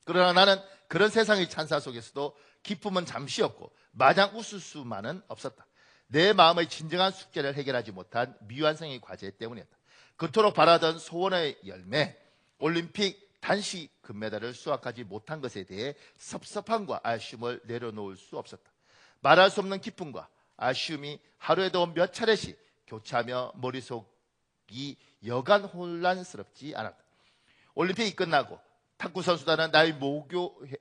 그러나 나는 그런 세상의 찬사 속에서도 기쁨은 잠시였고 마냥 웃을 수만은 없었다. 내 마음의 진정한 숙제를 해결하지 못한 미완성의 과제 때문이었다. 그토록 바라던 소원의 열매 올림픽 단식 금메달을 수확하지 못한 것에 대해 섭섭함과 아쉬움을 내려놓을 수 없었다. 말할 수 없는 기쁨과 아쉬움이 하루에도 몇 차례씩 교차하며 머릿속이 여간 혼란스럽지 않았다. 올림픽이 끝나고 탁구 선수단은 나의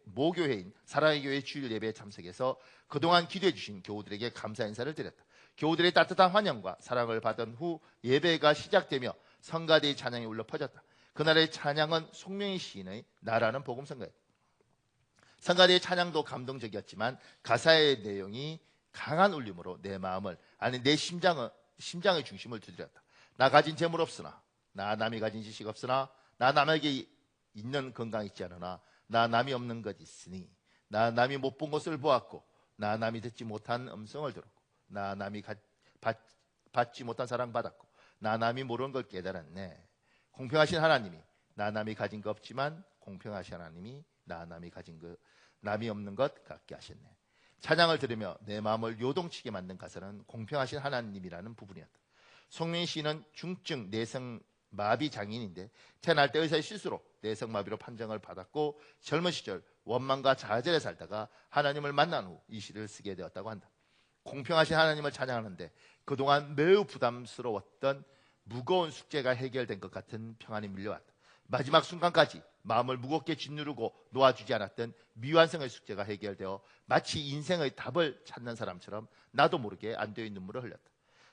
모교회인 사랑의 교회 주일 예배에 참석해서 그동안 기도해 주신 교우들에게 감사 인사를 드렸다. 교우들의 따뜻한 환영과 사랑을 받은 후 예배가 시작되며 성가대의 찬양이 울려 퍼졌다. 그날의 찬양은 송명희 시인의 나라는 복음성가였다. 성가대의 찬양도 감동적이었지만 가사의 내용이 강한 울림으로 내 마음을 아니 내 심장의 중심을 두드렸다. 나 가진 재물 없으나 나 남이 가진 지식 없으나 나 남에게 있는 건강 있지 않으나 나 남이 없는 것 있으니 나 남이 못 본 것을 보았고 나 남이 듣지 못한 음성을 들었고 나 남이 받지 못한 사랑 받았고 나 남이 모르는 걸 깨달았네. 공평하신 하나님이 나 남이 가진 거 없지만 공평하신 하나님이 나 남이 가진 거 남이 없는 것 같게 하셨네. 찬양을 들으며 내 마음을 요동치게 만든 가사는 공평하신 하나님이라는 부분이었다. 송민희 씨는 중증 내성 마비 장애인인데 태어날 때 의사의 실수로 내성마비로 판정을 받았고 젊은 시절 원망과 좌절에 살다가 하나님을 만난 후 이 시를 쓰게 되었다고 한다. 공평하신 하나님을 찬양하는데 그동안 매우 부담스러웠던 무거운 숙제가 해결된 것 같은 평안이 밀려왔다. 마지막 순간까지 마음을 무겁게 짓누르고 놓아주지 않았던 미완성의 숙제가 해결되어 마치 인생의 답을 찾는 사람처럼 나도 모르게 안도의 눈물을 흘렸다.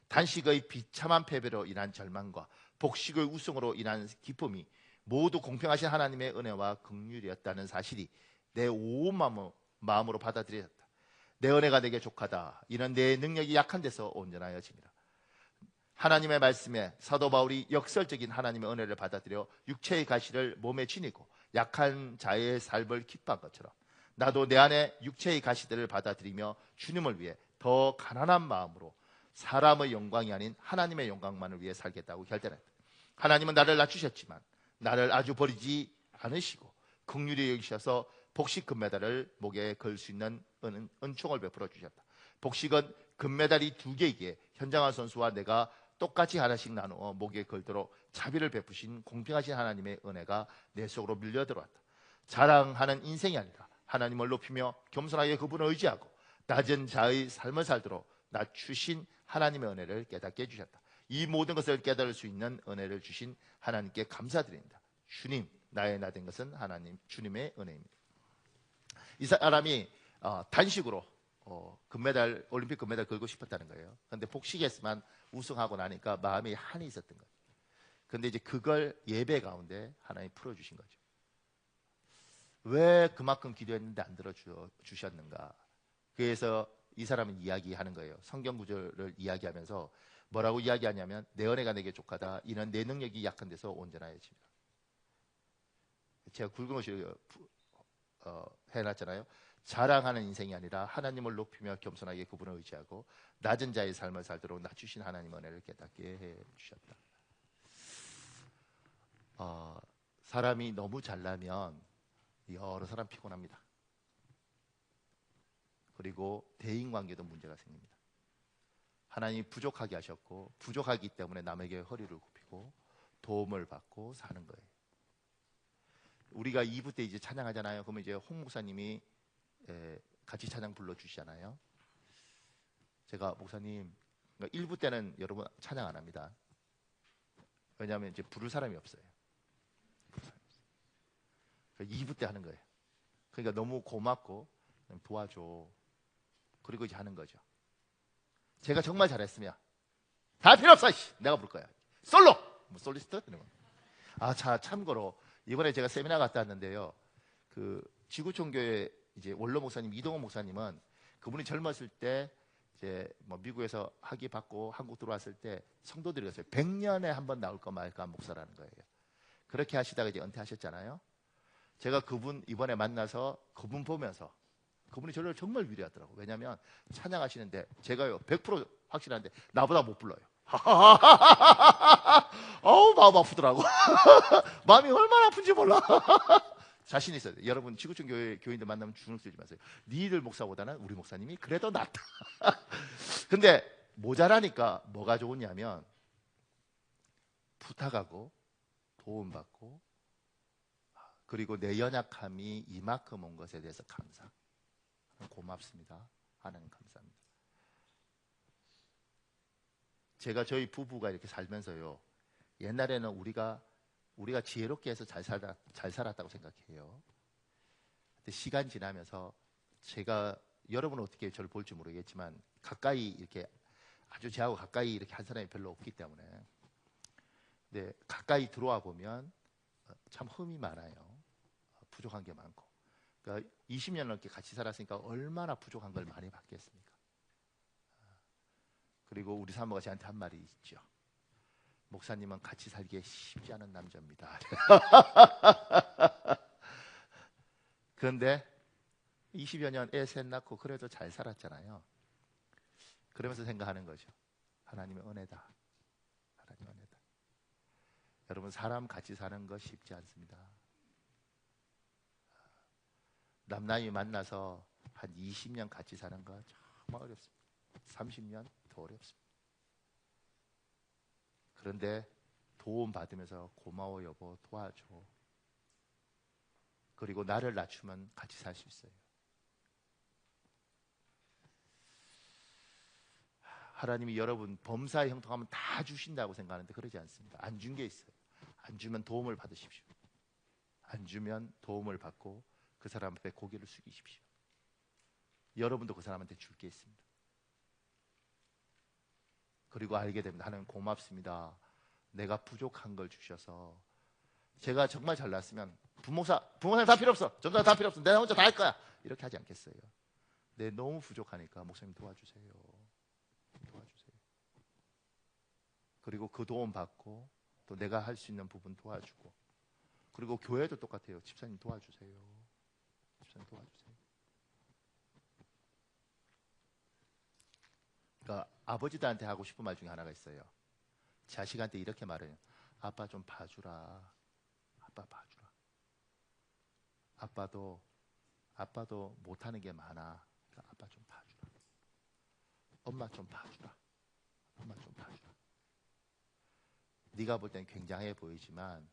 단식의 비참한 패배로 인한 절망과 복식의 우승으로 인한 기쁨이 모두 공평하신 하나님의 은혜와 긍휼이었다는 사실이 내 온 마음으로 받아들여졌다. 내 은혜가 내게 족하다. 이는 내 능력이 약한 데서 온전하여짐이라. 하나님의 말씀에 사도 바울이 역설적인 하나님의 은혜를 받아들여 육체의 가시를 몸에 지니고 약한 자의 삶을 기뻐한 것처럼 나도 내 안에 육체의 가시들을 받아들이며 주님을 위해 더 가난한 마음으로 사람의 영광이 아닌 하나님의 영광만을 위해 살겠다고 결단했다. 하나님은 나를 낮추셨지만 나를 아주 버리지 않으시고 긍휼히 여기셔서 복식 금메달을 목에 걸 수 있는 은총을 베풀어 주셨다. 복식은 금메달이 2개이기에 현장화 선수와 내가 똑같이 하나씩 나누어 목에 걸도록 자비를 베푸신 공평하신 하나님의 은혜가 내 속으로 밀려 들어왔다. 자랑하는 인생이 아니라 하나님을 높이며 겸손하게 그분을 의지하고 낮은 자의 삶을 살도록 낮추신 하나님의 은혜를 깨닫게 해주셨다. 이 모든 것을 깨달을 수 있는 은혜를 주신 하나님께 감사드립니다. 주님, 나의 나 된 것은 하나님 주님의 은혜입니다. 이 사람이 단식으로 금메달 올림픽 금메달 걸고 싶었다는 거예요. 그런데 복식에서만 우승하고 나니까 마음에 한이 있었던 거예요. 근데 이제 그걸 예배 가운데 하나님 풀어주신 거죠. 왜 그만큼 기도했는데 안 들어주셨는가? 그래서 이 사람은 이야기하는 거예요. 성경 구절을 이야기하면서 뭐라고 이야기하냐면, 내 은혜가 내게 족하다. 이는 내 능력이 약한 데서 온전하여집니다. 제가 굵은 옷을 해놨잖아요. 자랑하는 인생이 아니라 하나님을 높이며 겸손하게 그분을 의지하고 낮은 자의 삶을 살도록 낮추신 하나님 은혜를 깨닫게 해주셨다. 사람이 너무 잘나면 여러 사람 피곤합니다. 그리고 대인관계도 문제가 생깁니다. 하나님이 부족하게 하셨고, 부족하기 때문에 남에게 허리를 굽히고 도움을 받고 사는 거예요. 우리가 2부 때 이제 찬양하잖아요. 그러면 이제 홍 목사님이 같이 찬양 불러주시잖아요. 제가 목사님, 그러니까 1부 때는 여러분 찬양 안 합니다. 왜냐하면 이제 부를 사람이 없어요. 2부 때 하는 거예요. 그러니까 너무 고맙고 도와줘. 그리고 이제 하는 거죠. 제가 정말 잘했으면 다 필요 없어. 내가 부를 거야. 솔로. 뭐 솔리스트? 참고로 이번에 제가 세미나 갔다 왔는데요. 그 지구촌교회 이제 원로 목사님 이동원 목사님은 그분이 젊었을 때 이제 뭐 미국에서 학위 받고 한국 들어왔을 때 성도들이 그랬어요. 100년에 한 번 나올까 말까 한 목사라는 거예요. 그렇게 하시다가 이제 은퇴하셨잖아요. 제가 그분 이번에 만나서 그분 보면서 그분이 저를 정말 위로하더라고요. 왜냐하면 찬양하시는데 제가요 100% 확실한데 나보다 못 불러요. 어우 마음 아프더라고. 마음이 얼마나 아픈지 몰라. 자신 있어요. 여러분 지구촌 교인들 만나면 주눅 들지 마세요. 니들 목사보다는 우리 목사님이 그래도 낫다. 근데 모자라니까 뭐가 좋으냐면 부탁하고 도움받고 그리고 내 연약함이 이만큼 온 것에 대해서 감사. 고맙습니다. 하나님 감사합니다. 제가 저희 부부가 이렇게 살면서요. 옛날에는 우리가 지혜롭게 해서 잘 살았다고 생각해요. 근데 시간 지나면서 제가 여러분은 어떻게 저를 볼지 모르겠지만 가까이 이렇게 아주 저하고 가까이 이렇게 한 사람이 별로 없기 때문에 근데 가까이 들어와 보면 참 흠이 많아요. 부족한 게 많고. 그러니까 20년 넘게 같이 살았으니까 얼마나 부족한 걸 많이 받겠습니까? 그리고 우리 사모가 저한테 한 말이 있죠. 목사님은 같이 살기에 쉽지 않은 남자입니다. 그런데 20여 년 애 셋 낳고 그래도 잘 살았잖아요. 그러면서 생각하는 거죠. 하나님의 은혜다. 하나님의 은혜다. 여러분 사람 같이 사는 거 쉽지 않습니다. 남남이 만나서 한 20년 같이 사는 거 정말 어렵습니다. 30년 더 어렵습니다. 그런데 도움 받으면서 고마워 여보 도와줘. 그리고 나를 낮추면 같이 살 수 있어요. 하나님이 여러분 범사에 형통하면 다 주신다고 생각하는데 그러지 않습니다. 안 준 게 있어요. 안 주면 도움을 받으십시오. 안 주면 도움을 받고 그 사람 앞에 고개를 숙이십시오. 여러분도 그 사람한테 줄 게 있습니다. 그리고 알게 됩니다. 하나님 고맙습니다. 내가 부족한 걸 주셔서 제가 정말 잘났으면 부모님 다 필요 없어. 전도사 다 필요 없어. 내가 혼자 다 할 거야. 이렇게 하지 않겠어요. 내 너무 부족하니까 목사님 도와주세요. 도와주세요. 그리고 그 도움 받고 또 내가 할 수 있는 부분 도와주고 그리고 교회도 똑같아요. 집사님 도와주세요. 집사님 도와주세요. 그러니까 아버지들한테 하고 싶은 말 중에 하나가 있어요. 자식한테 이렇게 말해요. 아빠 좀 봐주라. 아빠 봐주라. 아빠도 못하는 게 많아. 그러니까 아빠 좀 봐주라. 엄마 좀 봐주라. 엄마 좀 봐주라. 네가 볼 땐 굉장해 보이지만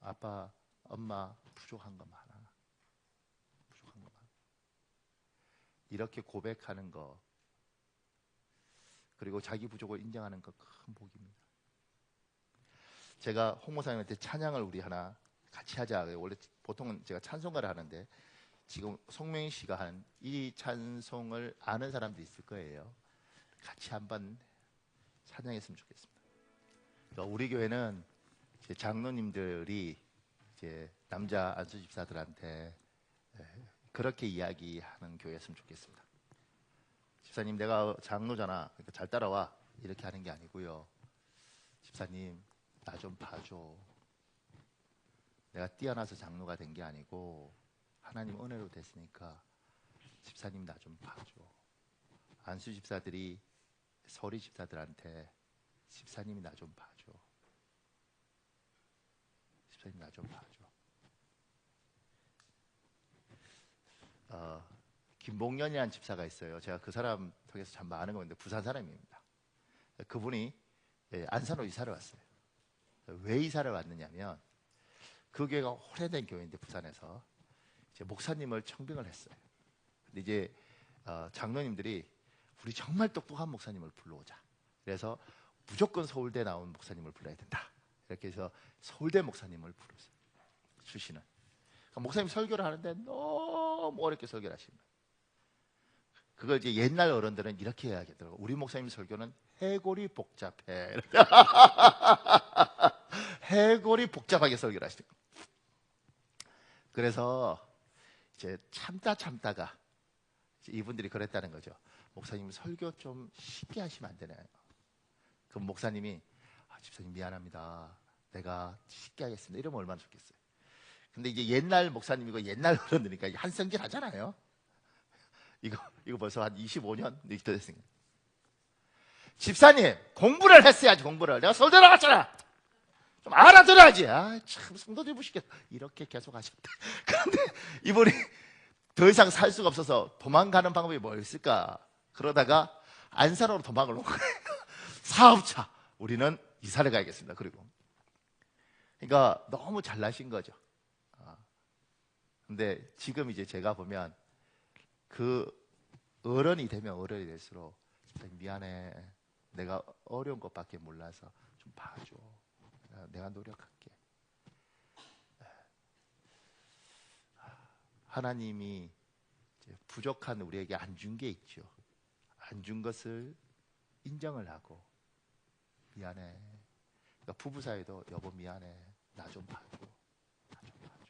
아빠, 엄마 부족한 거 많아. 부족한 거 많아. 이렇게 고백하는 거 그리고 자기 부족을 인정하는 거 큰 복입니다. 제가 홍 목사님한테 찬양을 우리 하나 같이 하자. 원래 보통은 제가 찬송가를 하는데 지금 송명희 씨가 한 이 찬송을 아는 사람도 있을 거예요. 같이 한번 찬양했으면 좋겠습니다. 그러니까 우리 교회는 이제 장로님들이 이제 남자 안수 집사들한테 그렇게 이야기하는 교회였으면 좋겠습니다. 집사님, 내가 장로잖아, 그러니까 잘 따라와, 이렇게 하는 게 아니고요. 집사님, 나 좀 봐줘. 내가 뛰어나서 장로가 된 게 아니고 하나님 은혜로 됐으니까 집사님 나 좀 봐줘. 안수 집사들이 서리 집사들한테 집사님이 나 좀 봐줘. 집사님 나 좀 봐줘. 김봉년이라는 집사가 있어요. 제가 그 사람 통해서 참 많은 거 있는데 부산 사람입니다. 그분이 안산으로 이사를 왔어요. 왜 이사를 왔느냐면 그 교회가 오래된 교회인데 부산에서 이제 목사님을 청빙을 했어요. 근데 이제 장로님들이 우리 정말 똑똑한 목사님을 불러오자. 그래서 무조건 서울대 나온 목사님을 불러야 된다. 이렇게 해서 서울대 목사님을 부르세요. 출신은. 그러니까 목사님 설교를 하는데 너무 어렵게 설교를 하시는 거예요. 그걸 이제 옛날 어른들은 이렇게 이야기하더라고요. 우리 목사님 설교는 해골이 복잡해. 해골이 복잡하게 설교를 하시는 거예요. 그래서 이제 참다가 이분들이 그랬다는 거죠. 목사님 설교 좀 쉽게 하시면 안 되나요? 그럼 목사님이 집사님 미안합니다. 내가 쉽게 하겠습니다. 이러면 얼마나 좋겠어요. 근데 이제 옛날 목사님이고 옛날 어른들이니까 한성질 하잖아요. 이거 벌써 한 25년 이렇게 됐으니까. 집사님 공부를 했어야지. 공부를 내가 서울대 나갔잖아. 좀 알아들어야지. 참 성도들 보시겠다. 이렇게 계속 하셨다. 그런데 이분이 더 이상 살 수가 없어서 도망가는 방법이 뭐였을까? 그러다가 안산으로 도망을 온 거예요. 사업차. 우리는 이사를 가야겠습니다. 그리고 그러니까 너무 잘나신 거죠. 근데 지금 이제 제가 보면 그 어른이 되면 어른이 될수록 미안해. 내가 어려운 것밖에 몰라서 좀 봐줘. 내가 노력할게. 하나님이 이제 부족한 우리에게 안 준 게 있죠. 안 준 것을 인정을 하고 미안해. 그러니까 부부 사이도 여보 미안해. 나 좀 봐줘. 나 좀 봐줘.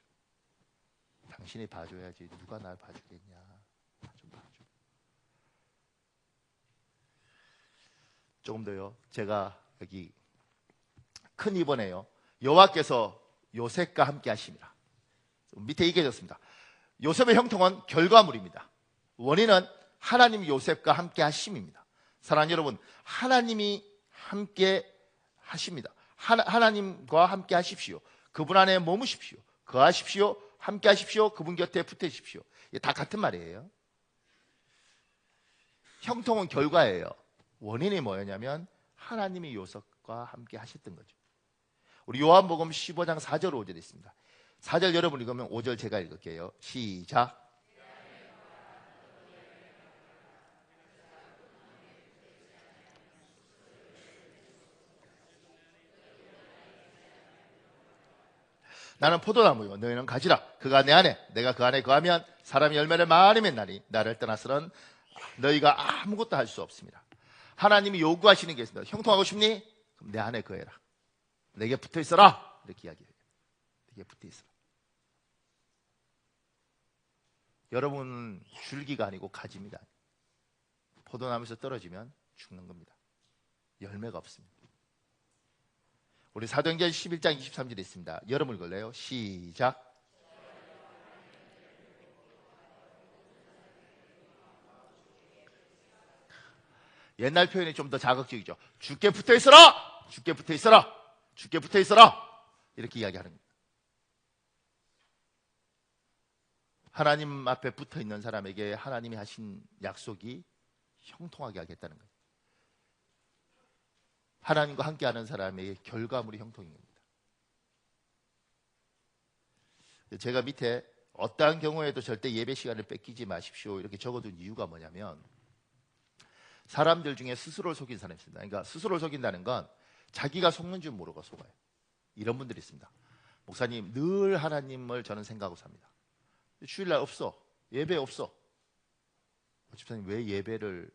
당신이 봐줘야지 누가 날 봐주겠냐. 나 좀 봐줘. 조금 더요. 제가 여기 큰 2번에요. 여호와께서 요셉과 함께 하심이라. 밑에 이게 적습니다. 요셉의 형통은 결과물입니다. 원인은 하나님이 요셉과 함께 하심입니다. 사랑하는 여러분, 하나님이 함께 하십니다. 하나님과 함께 하십시오. 그분 안에 머무십시오. 거하십시오. 함께 하십시오. 그분 곁에 붙으십시오. 이게 다 같은 말이에요. 형통은 결과예요. 원인이 뭐였냐면 하나님이 요셉과 함께 하셨던 거죠. 우리 요한복음 15장 4절 5절 있습니다. 4절 여러분 읽으면 5절 제가 읽을게요. 시작. 나는 포도나무요 너희는 가지라. 그가 내 안에 내가 그 안에 거하면 사람이 열매를 많이 맺나니 나를 떠나서는 너희가 아무것도 할 수 없습니다. 하나님이 요구하시는 게 있습니다. 형통하고 싶니? 그럼 내 안에 거해라. 내게 붙어 있어라. 이렇게 이야기해요. 내게 붙어 있어라. 여러분은 줄기가 아니고 가지입니다. 포도나무에서 떨어지면 죽는 겁니다. 열매가 없습니다. 우리 사도행전 11장 23절에 있습니다. 여러분 읽을래요? 시작. 옛날 표현이 좀 더 자극적이죠. 주께 붙어 있어라! 주께 붙어 있어라! 주께 붙어 있어라! 이렇게 이야기하는 겁니다. 하나님 앞에 붙어 있는 사람에게 하나님이 하신 약속이 형통하게 하겠다는 거예요. 하나님과 함께하는 사람의 결과물이 형통인 겁니다. 제가 밑에 어떠한 경우에도 절대 예배 시간을 뺏기지 마십시오 이렇게 적어둔 이유가 뭐냐면 사람들 중에 스스로를 속인 사람이 있습니다. 그러니까 스스로를 속인다는 건 자기가 속는 줄 모르고 속아요. 이런 분들이 있습니다. 목사님 늘 하나님을 저는 생각하고 삽니다. 주일날 없어. 예배 없어. 집사님 왜 예배를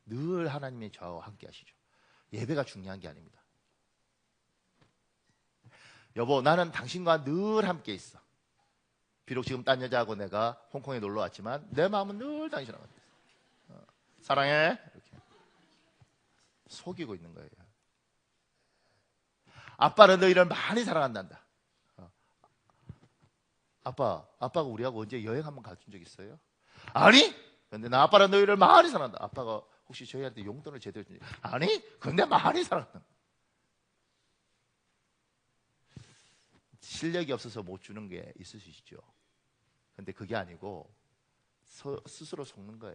늘 하나님이 저와 함께 하시죠? 예배가 중요한 게 아닙니다. 여보, 나는 당신과 늘 함께 있어. 비록 지금 딴 여자하고 내가 홍콩에 놀러 왔지만 내 마음은 늘 당신하고 있어. 사랑해. 이렇게 속이고 있는 거예요. 아빠는 너희를 많이 사랑한단다. 아빠가 우리하고 언제 여행 한번 가준 적 있어요? 아니? 근데 나 아빠는 너희를 많이 사랑한다. 아빠가 혹시 저희한테 용돈을 제대로 주니? 아니? 근데 많이 사랑한다. 실력이 없어서 못 주는 게 있을 수 있죠. 근데 그게 아니고 스스로 속는 거예요.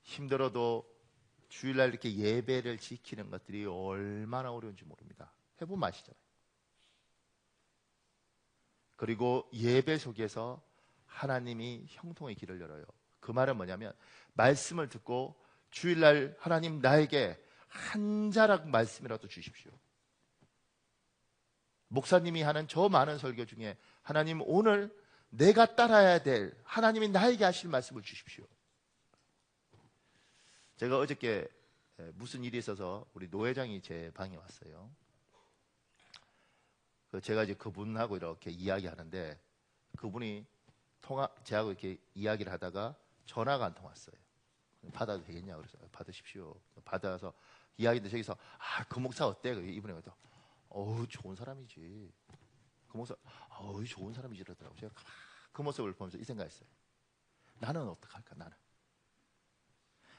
힘들어도 주일날 이렇게 예배를 지키는 것들이 얼마나 어려운지 모릅니다. 해보면 아시잖아요. 그리고 예배 속에서 하나님이 형통의 길을 열어요. 그 말은 뭐냐면 말씀을 듣고 주일날 하나님 나에게 한 자락 말씀이라도 주십시오. 목사님이 하는 저 많은 설교 중에 하나님 오늘 내가 따라야 될 하나님이 나에게 하실 말씀을 주십시오. 제가 어저께 무슨 일이 있어서 우리 노 회장이 제 방에 왔어요. 제가 이제 그분하고 이렇게 이야기하는데 그분이 제하고 이렇게 이야기를 하다가 전화가 한 통 왔어요. 받아도 되겠냐 그래서 받으십시오. 받아서 이야기인데 저기서 그 목사 어때? 이분이 그래서 좋은 사람이지. 그 목사 좋은 사람이지 이러더라고요. 제가 그 모습을 보면서 이 생각했어요. 나는 어떡할까?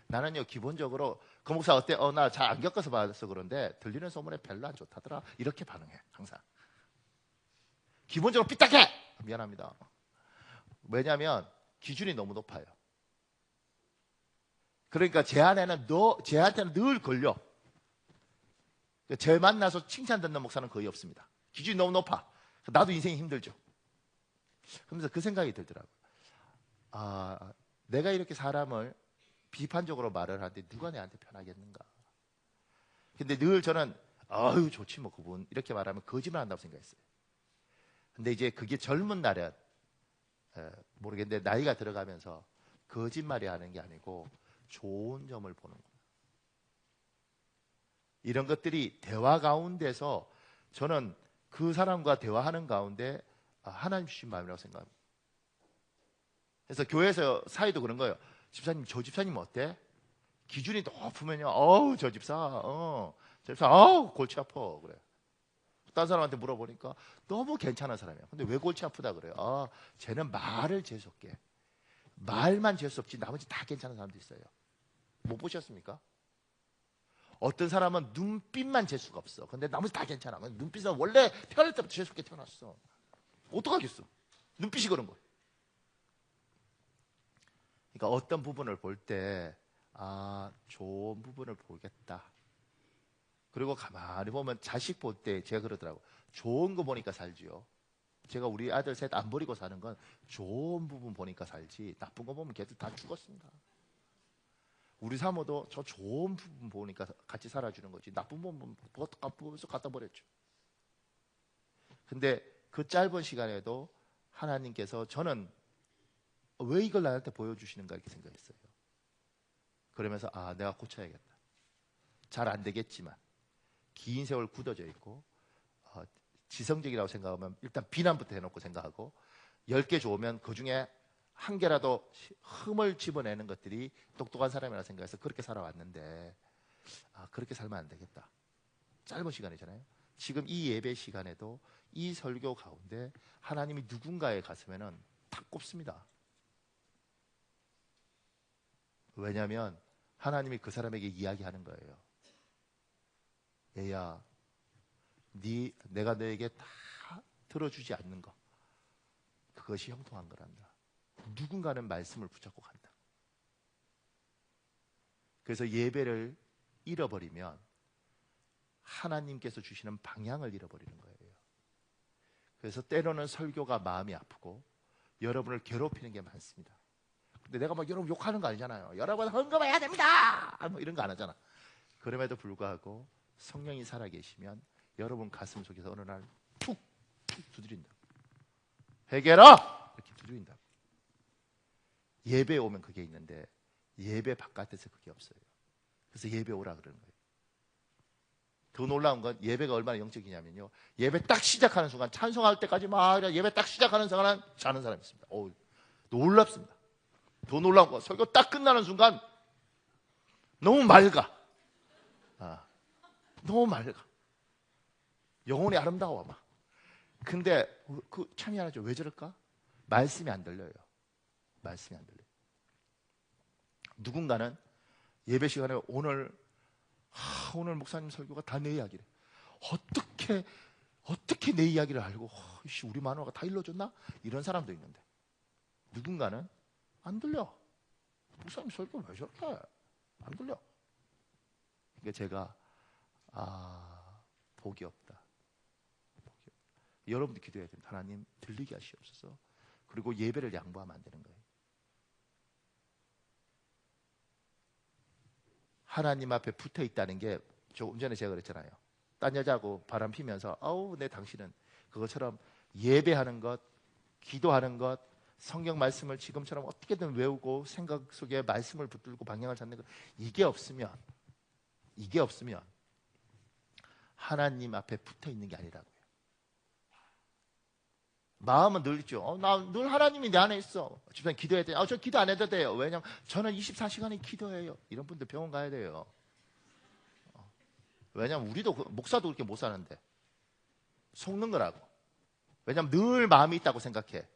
나는요 기본적으로 그 목사 어때? 나 잘 안 겪어서 받아서 그런데 들리는 소문에 별로 안 좋다더라. 이렇게 반응해 항상. 기본적으로 삐딱해. 미안합니다. 왜냐하면 기준이 너무 높아요. 그러니까 쟤한테는 늘 걸려. 쟤 만나서 칭찬 듣는 목사는 거의 없습니다. 기준이 너무 높아. 나도 인생이 힘들죠. 그러면서 그 생각이 들더라고요. 내가 이렇게 사람을 비판적으로 말을 하는데 누가 내한테 편하겠는가. 근데 늘 저는 좋지 뭐 그분 이렇게 말하면 거짓말 한다고 생각했어요. 근데 이제 그게 젊은 날은 모르겠는데 나이가 들어가면서 거짓말이 하는 게 아니고 좋은 점을 보는 거예요. 이런 것들이 대화 가운데서 저는 그 사람과 대화하는 가운데 하나님 주신 마음이라고 생각합니다. 그래서 교회에서 사이도 그런 거예요. 집사님, 저 집사님 어때? 기준이 높으면요, 저 집사, 골치 아파 그래. 딴 사람한테 물어보니까 너무 괜찮은 사람이야. 근데 왜 골치 아프다 그래요? 쟤는 말을 재수없게 말만 재수없지 나머지 다 괜찮은 사람도 있어요. 못 보셨습니까? 어떤 사람은 눈빛만 재수가 없어. 근데 나머지 다 괜찮아. 눈빛은 원래 태어날 때부터 재수없게 태어났어. 어떡하겠어? 눈빛이 그런 거예요. 그러니까 어떤 부분을 볼 때 좋은 부분을 보겠다. 그리고 가만히 보면 자식 볼 때 제가 그러더라고. 좋은 거 보니까 살지요. 제가 우리 아들 셋 안 버리고 사는 건 좋은 부분 보니까 살지 나쁜 거 보면 걔들 다 죽었습니다. 우리 사모도 저 좋은 부분 보니까 같이 살아주는 거지 나쁜 부분 보면서 갖다 버렸죠. 근데 그 짧은 시간에도 하나님께서 저는 왜 이걸 나한테 보여주시는가 이렇게 생각했어요. 그러면서 내가 고쳐야겠다. 잘 안 되겠지만 긴 세월 굳어져 있고 지성적이라고 생각하면 일단 비난부터 해놓고 생각하고 10개 좋으면 그중에 한 개라도 흠을 집어내는 것들이 똑똑한 사람이라고 생각해서 그렇게 살아왔는데 그렇게 살면 안 되겠다. 짧은 시간이잖아요. 지금 이 예배 시간에도 이 설교 가운데 하나님이 누군가의 가슴에는 탁 꼽습니다. 왜냐하면 하나님이 그 사람에게 이야기하는 거예요. 얘야, 내가 너에게 다 들어주지 않는 거 그것이 형통한 거란다. 누군가는 말씀을 붙잡고 간다. 그래서 예배를 잃어버리면 하나님께서 주시는 방향을 잃어버리는 거예요. 그래서 때로는 설교가 마음이 아프고 여러분을 괴롭히는 게 많습니다. 근데 내가 막 여러분 욕하는 거 아니잖아요. 여러분 헌금해야 됩니다. 뭐 이런 거 안 하잖아. 그럼에도 불구하고 성령이 살아계시면 여러분 가슴 속에서 어느 날 툭 두드린다. 회개라! 이렇게 두드린다. 예배에 오면 그게 있는데 예배 바깥에서 그게 없어요. 그래서 예배 오라 그러는 거예요. 더 놀라운 건 예배가 얼마나 영적이냐면요, 예배 딱 시작하는 순간, 찬송할 때까지 막 예배 딱 시작하는 순간 자는 사람이 있습니다. 놀랍습니다. 더 놀라운 건 설교 딱 끝나는 순간 너무 맑아. 너무 맑아. 영혼이 아름다워 막. 근데 참 희한하죠. 왜 저럴까? 말씀이 안 들려요. 말씀이 안 들려요. 누군가는 예배 시간에 오늘 목사님 설교가 다 내 이야기래. 어떻게 내 이야기를 알고 우리 마누라가 다 일러줬나? 이런 사람도 있는데, 누군가는 안 들려. 목사님 설교 왜 저렇게 안 들려? 그러니까 제가 복이 없다. 여러분도 기도해야 됩니다. 하나님 들리게 하시옵소서. 그리고 예배를 양보하면 안 되는 거예요. 하나님 앞에 붙어 있다는 게, 조금 전에 제가 그랬잖아요. 딴 여자하고 바람 피면서 내 당신은, 그것처럼 예배하는 것, 기도하는 것, 성경 말씀을 지금처럼 어떻게든 외우고 생각 속에 말씀을 붙들고 방향을 찾는 것, 이게 없으면 하나님 앞에 붙어 있는 게 아니라고요. 마음은 늘 있죠. 나 늘 하나님이 내 안에 있어. 주변에 기도해야 돼. 저 기도 안 해도 돼요. 왜냐면 저는 24시간이 기도해요. 이런 분들 병원 가야 돼요. 왜냐면 우리도, 목사도 그렇게 못 사는데 속는 거라고. 왜냐면 늘 마음이 있다고 생각해.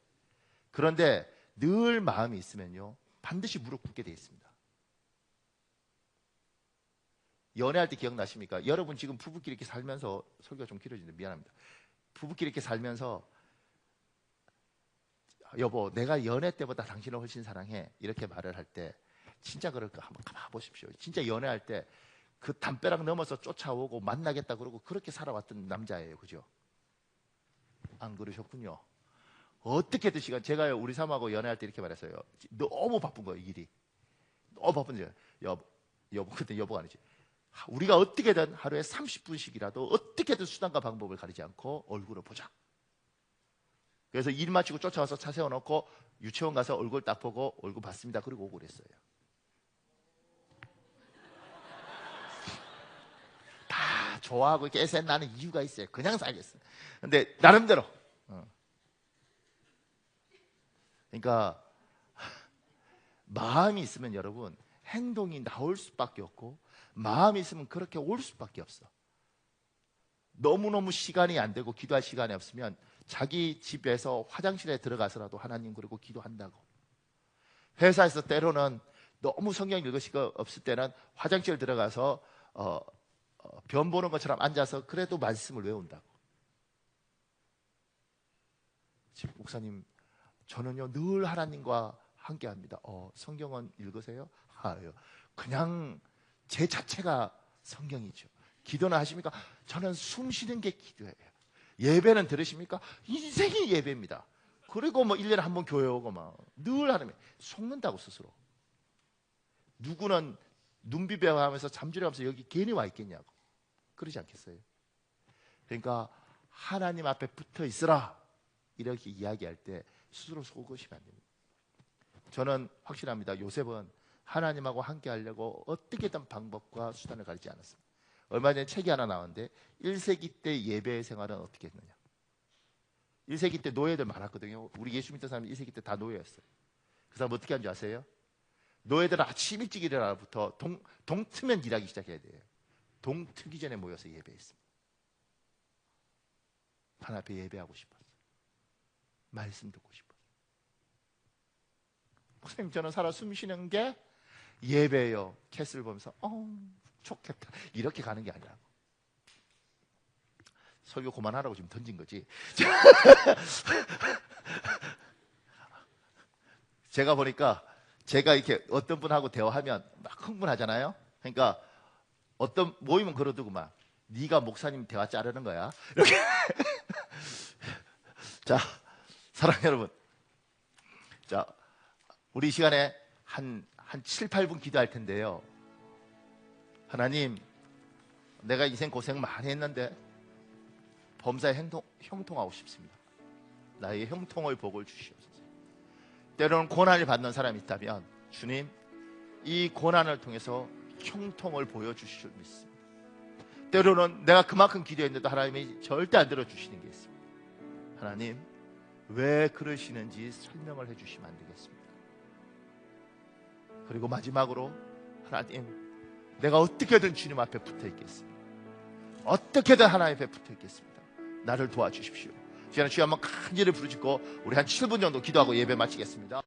그런데 늘 마음이 있으면요, 반드시 무릎 꿇게 돼 있습니다. 연애할 때 기억나십니까? 여러분 지금 부부끼리 이렇게 살면서, 설교가 좀 길어지는데 미안합니다. 부부끼리 이렇게 살면서, 여보 내가 연애 때보다 당신을 훨씬 사랑해, 이렇게 말을 할 때 진짜 그럴까? 한번 가보십시오. 진짜 연애할 때 그 담벼락 넘어서 쫓아오고 만나겠다 그러고 그렇게 살아왔던 남자예요. 그죠? 안 그러셨군요. 어떻게든 시간, 제가 우리 사모하고 연애할 때 이렇게 말했어요. 너무 바쁜 거예요. 일이 너무 바쁜데, 여보 그때 여보가 아니지, 우리가 어떻게든 하루에 30분씩이라도 어떻게든 수단과 방법을 가리지 않고 얼굴을 보자. 그래서 일 마치고 쫓아와서 차 세워놓고 유치원 가서 얼굴 딱 보고 얼굴 봤습니다. 그리고 오고 그랬어요. 다 좋아하고 이렇게 애써 나는 이유가 있어요. 그냥 살겠어요. 근데 나름대로. 그러니까 마음이 있으면 여러분 행동이 나올 수밖에 없고, 마음이 있으면 그렇게 올 수밖에 없어. 너무너무 시간이 안 되고 기도할 시간이 없으면 자기 집에서 화장실에 들어가서라도 하나님 그리고 기도한다고. 회사에서 때로는 너무 성경 읽을 시간 없을 때는 화장실 들어가서 변 보는 것처럼 앉아서 그래도 말씀을 외운다고. 지금 목사님 저는요 늘 하나님과 함께합니다. 성경은 읽으세요? 그냥 제 자체가 성경이죠. 기도는 하십니까? 저는 숨 쉬는 게 기도예요. 예배는 들으십니까? 인생이 예배입니다. 그리고 1년에 한 번 교회 오고 늘 하나님 속는다고 스스로. 누구는 눈 비벼가면서 잠들어가면서 여기 괜히 와 있겠냐고. 그러지 않겠어요? 그러니까 하나님 앞에 붙어 있으라 이렇게 이야기할 때 스스로 속으시면 안 됩니다. 저는 확신합니다. 요셉은 하나님하고 함께 하려고 어떻게든 방법과 수단을 가리지 않았습니다. 얼마 전에 책이 하나 나왔는데 1세기 때 예배 생활은 어떻게 했느냐. 1세기 때 노예들 많았거든요. 우리 예수 믿던 사람이 1세기 때 다 노예였어요. 그 사람 어떻게 한 줄 아세요? 노예들은 아침 일찍 일어나부터 동트면 일하기 시작해야 돼요. 동트기 전에 모여서 예배했습니다. 하나님 앞에 예배하고 싶었어요. 말씀 듣고 싶었어요. 목사님 저는 살아 숨쉬는 게 예배예요. 캐스를 보면서 좋겠다 이렇게 가는 게 아니라고. 설교 그만하라고 지금 던진 거지. 제가 보니까 제가 이렇게 어떤 분하고 대화하면 막 흥분하잖아요. 그러니까 어떤 모임은 그러더구 막 네가 목사님 대화 자르는 거야 이렇게. 자 사랑하는 여러분, 자 우리 이 시간에 한 7, 8분 기도할 텐데요. 하나님 내가 인생 고생 많이 했는데 범사에 형통하고 싶습니다. 나의 형통의 복을 주시옵소서. 때로는 고난을 받는 사람이 있다면 주님 이 고난을 통해서 형통을 보여주실 줄 믿습니다. 때로는 내가 그만큼 기도했는데도 하나님이 절대 안 들어주시는 게 있습니다. 하나님, 왜 그러시는지 설명을 해주시면 안 되겠습니까? 그리고 마지막으로, 하나님, 내가 어떻게든 주님 앞에 붙어 있겠습니다. 어떻게든 하나님 앞에 붙어 있겠습니다. 나를 도와주십시오. 시간에 주여 한번 간절히 부르짖고 우리 한 7분 정도 기도하고 예배 마치겠습니다.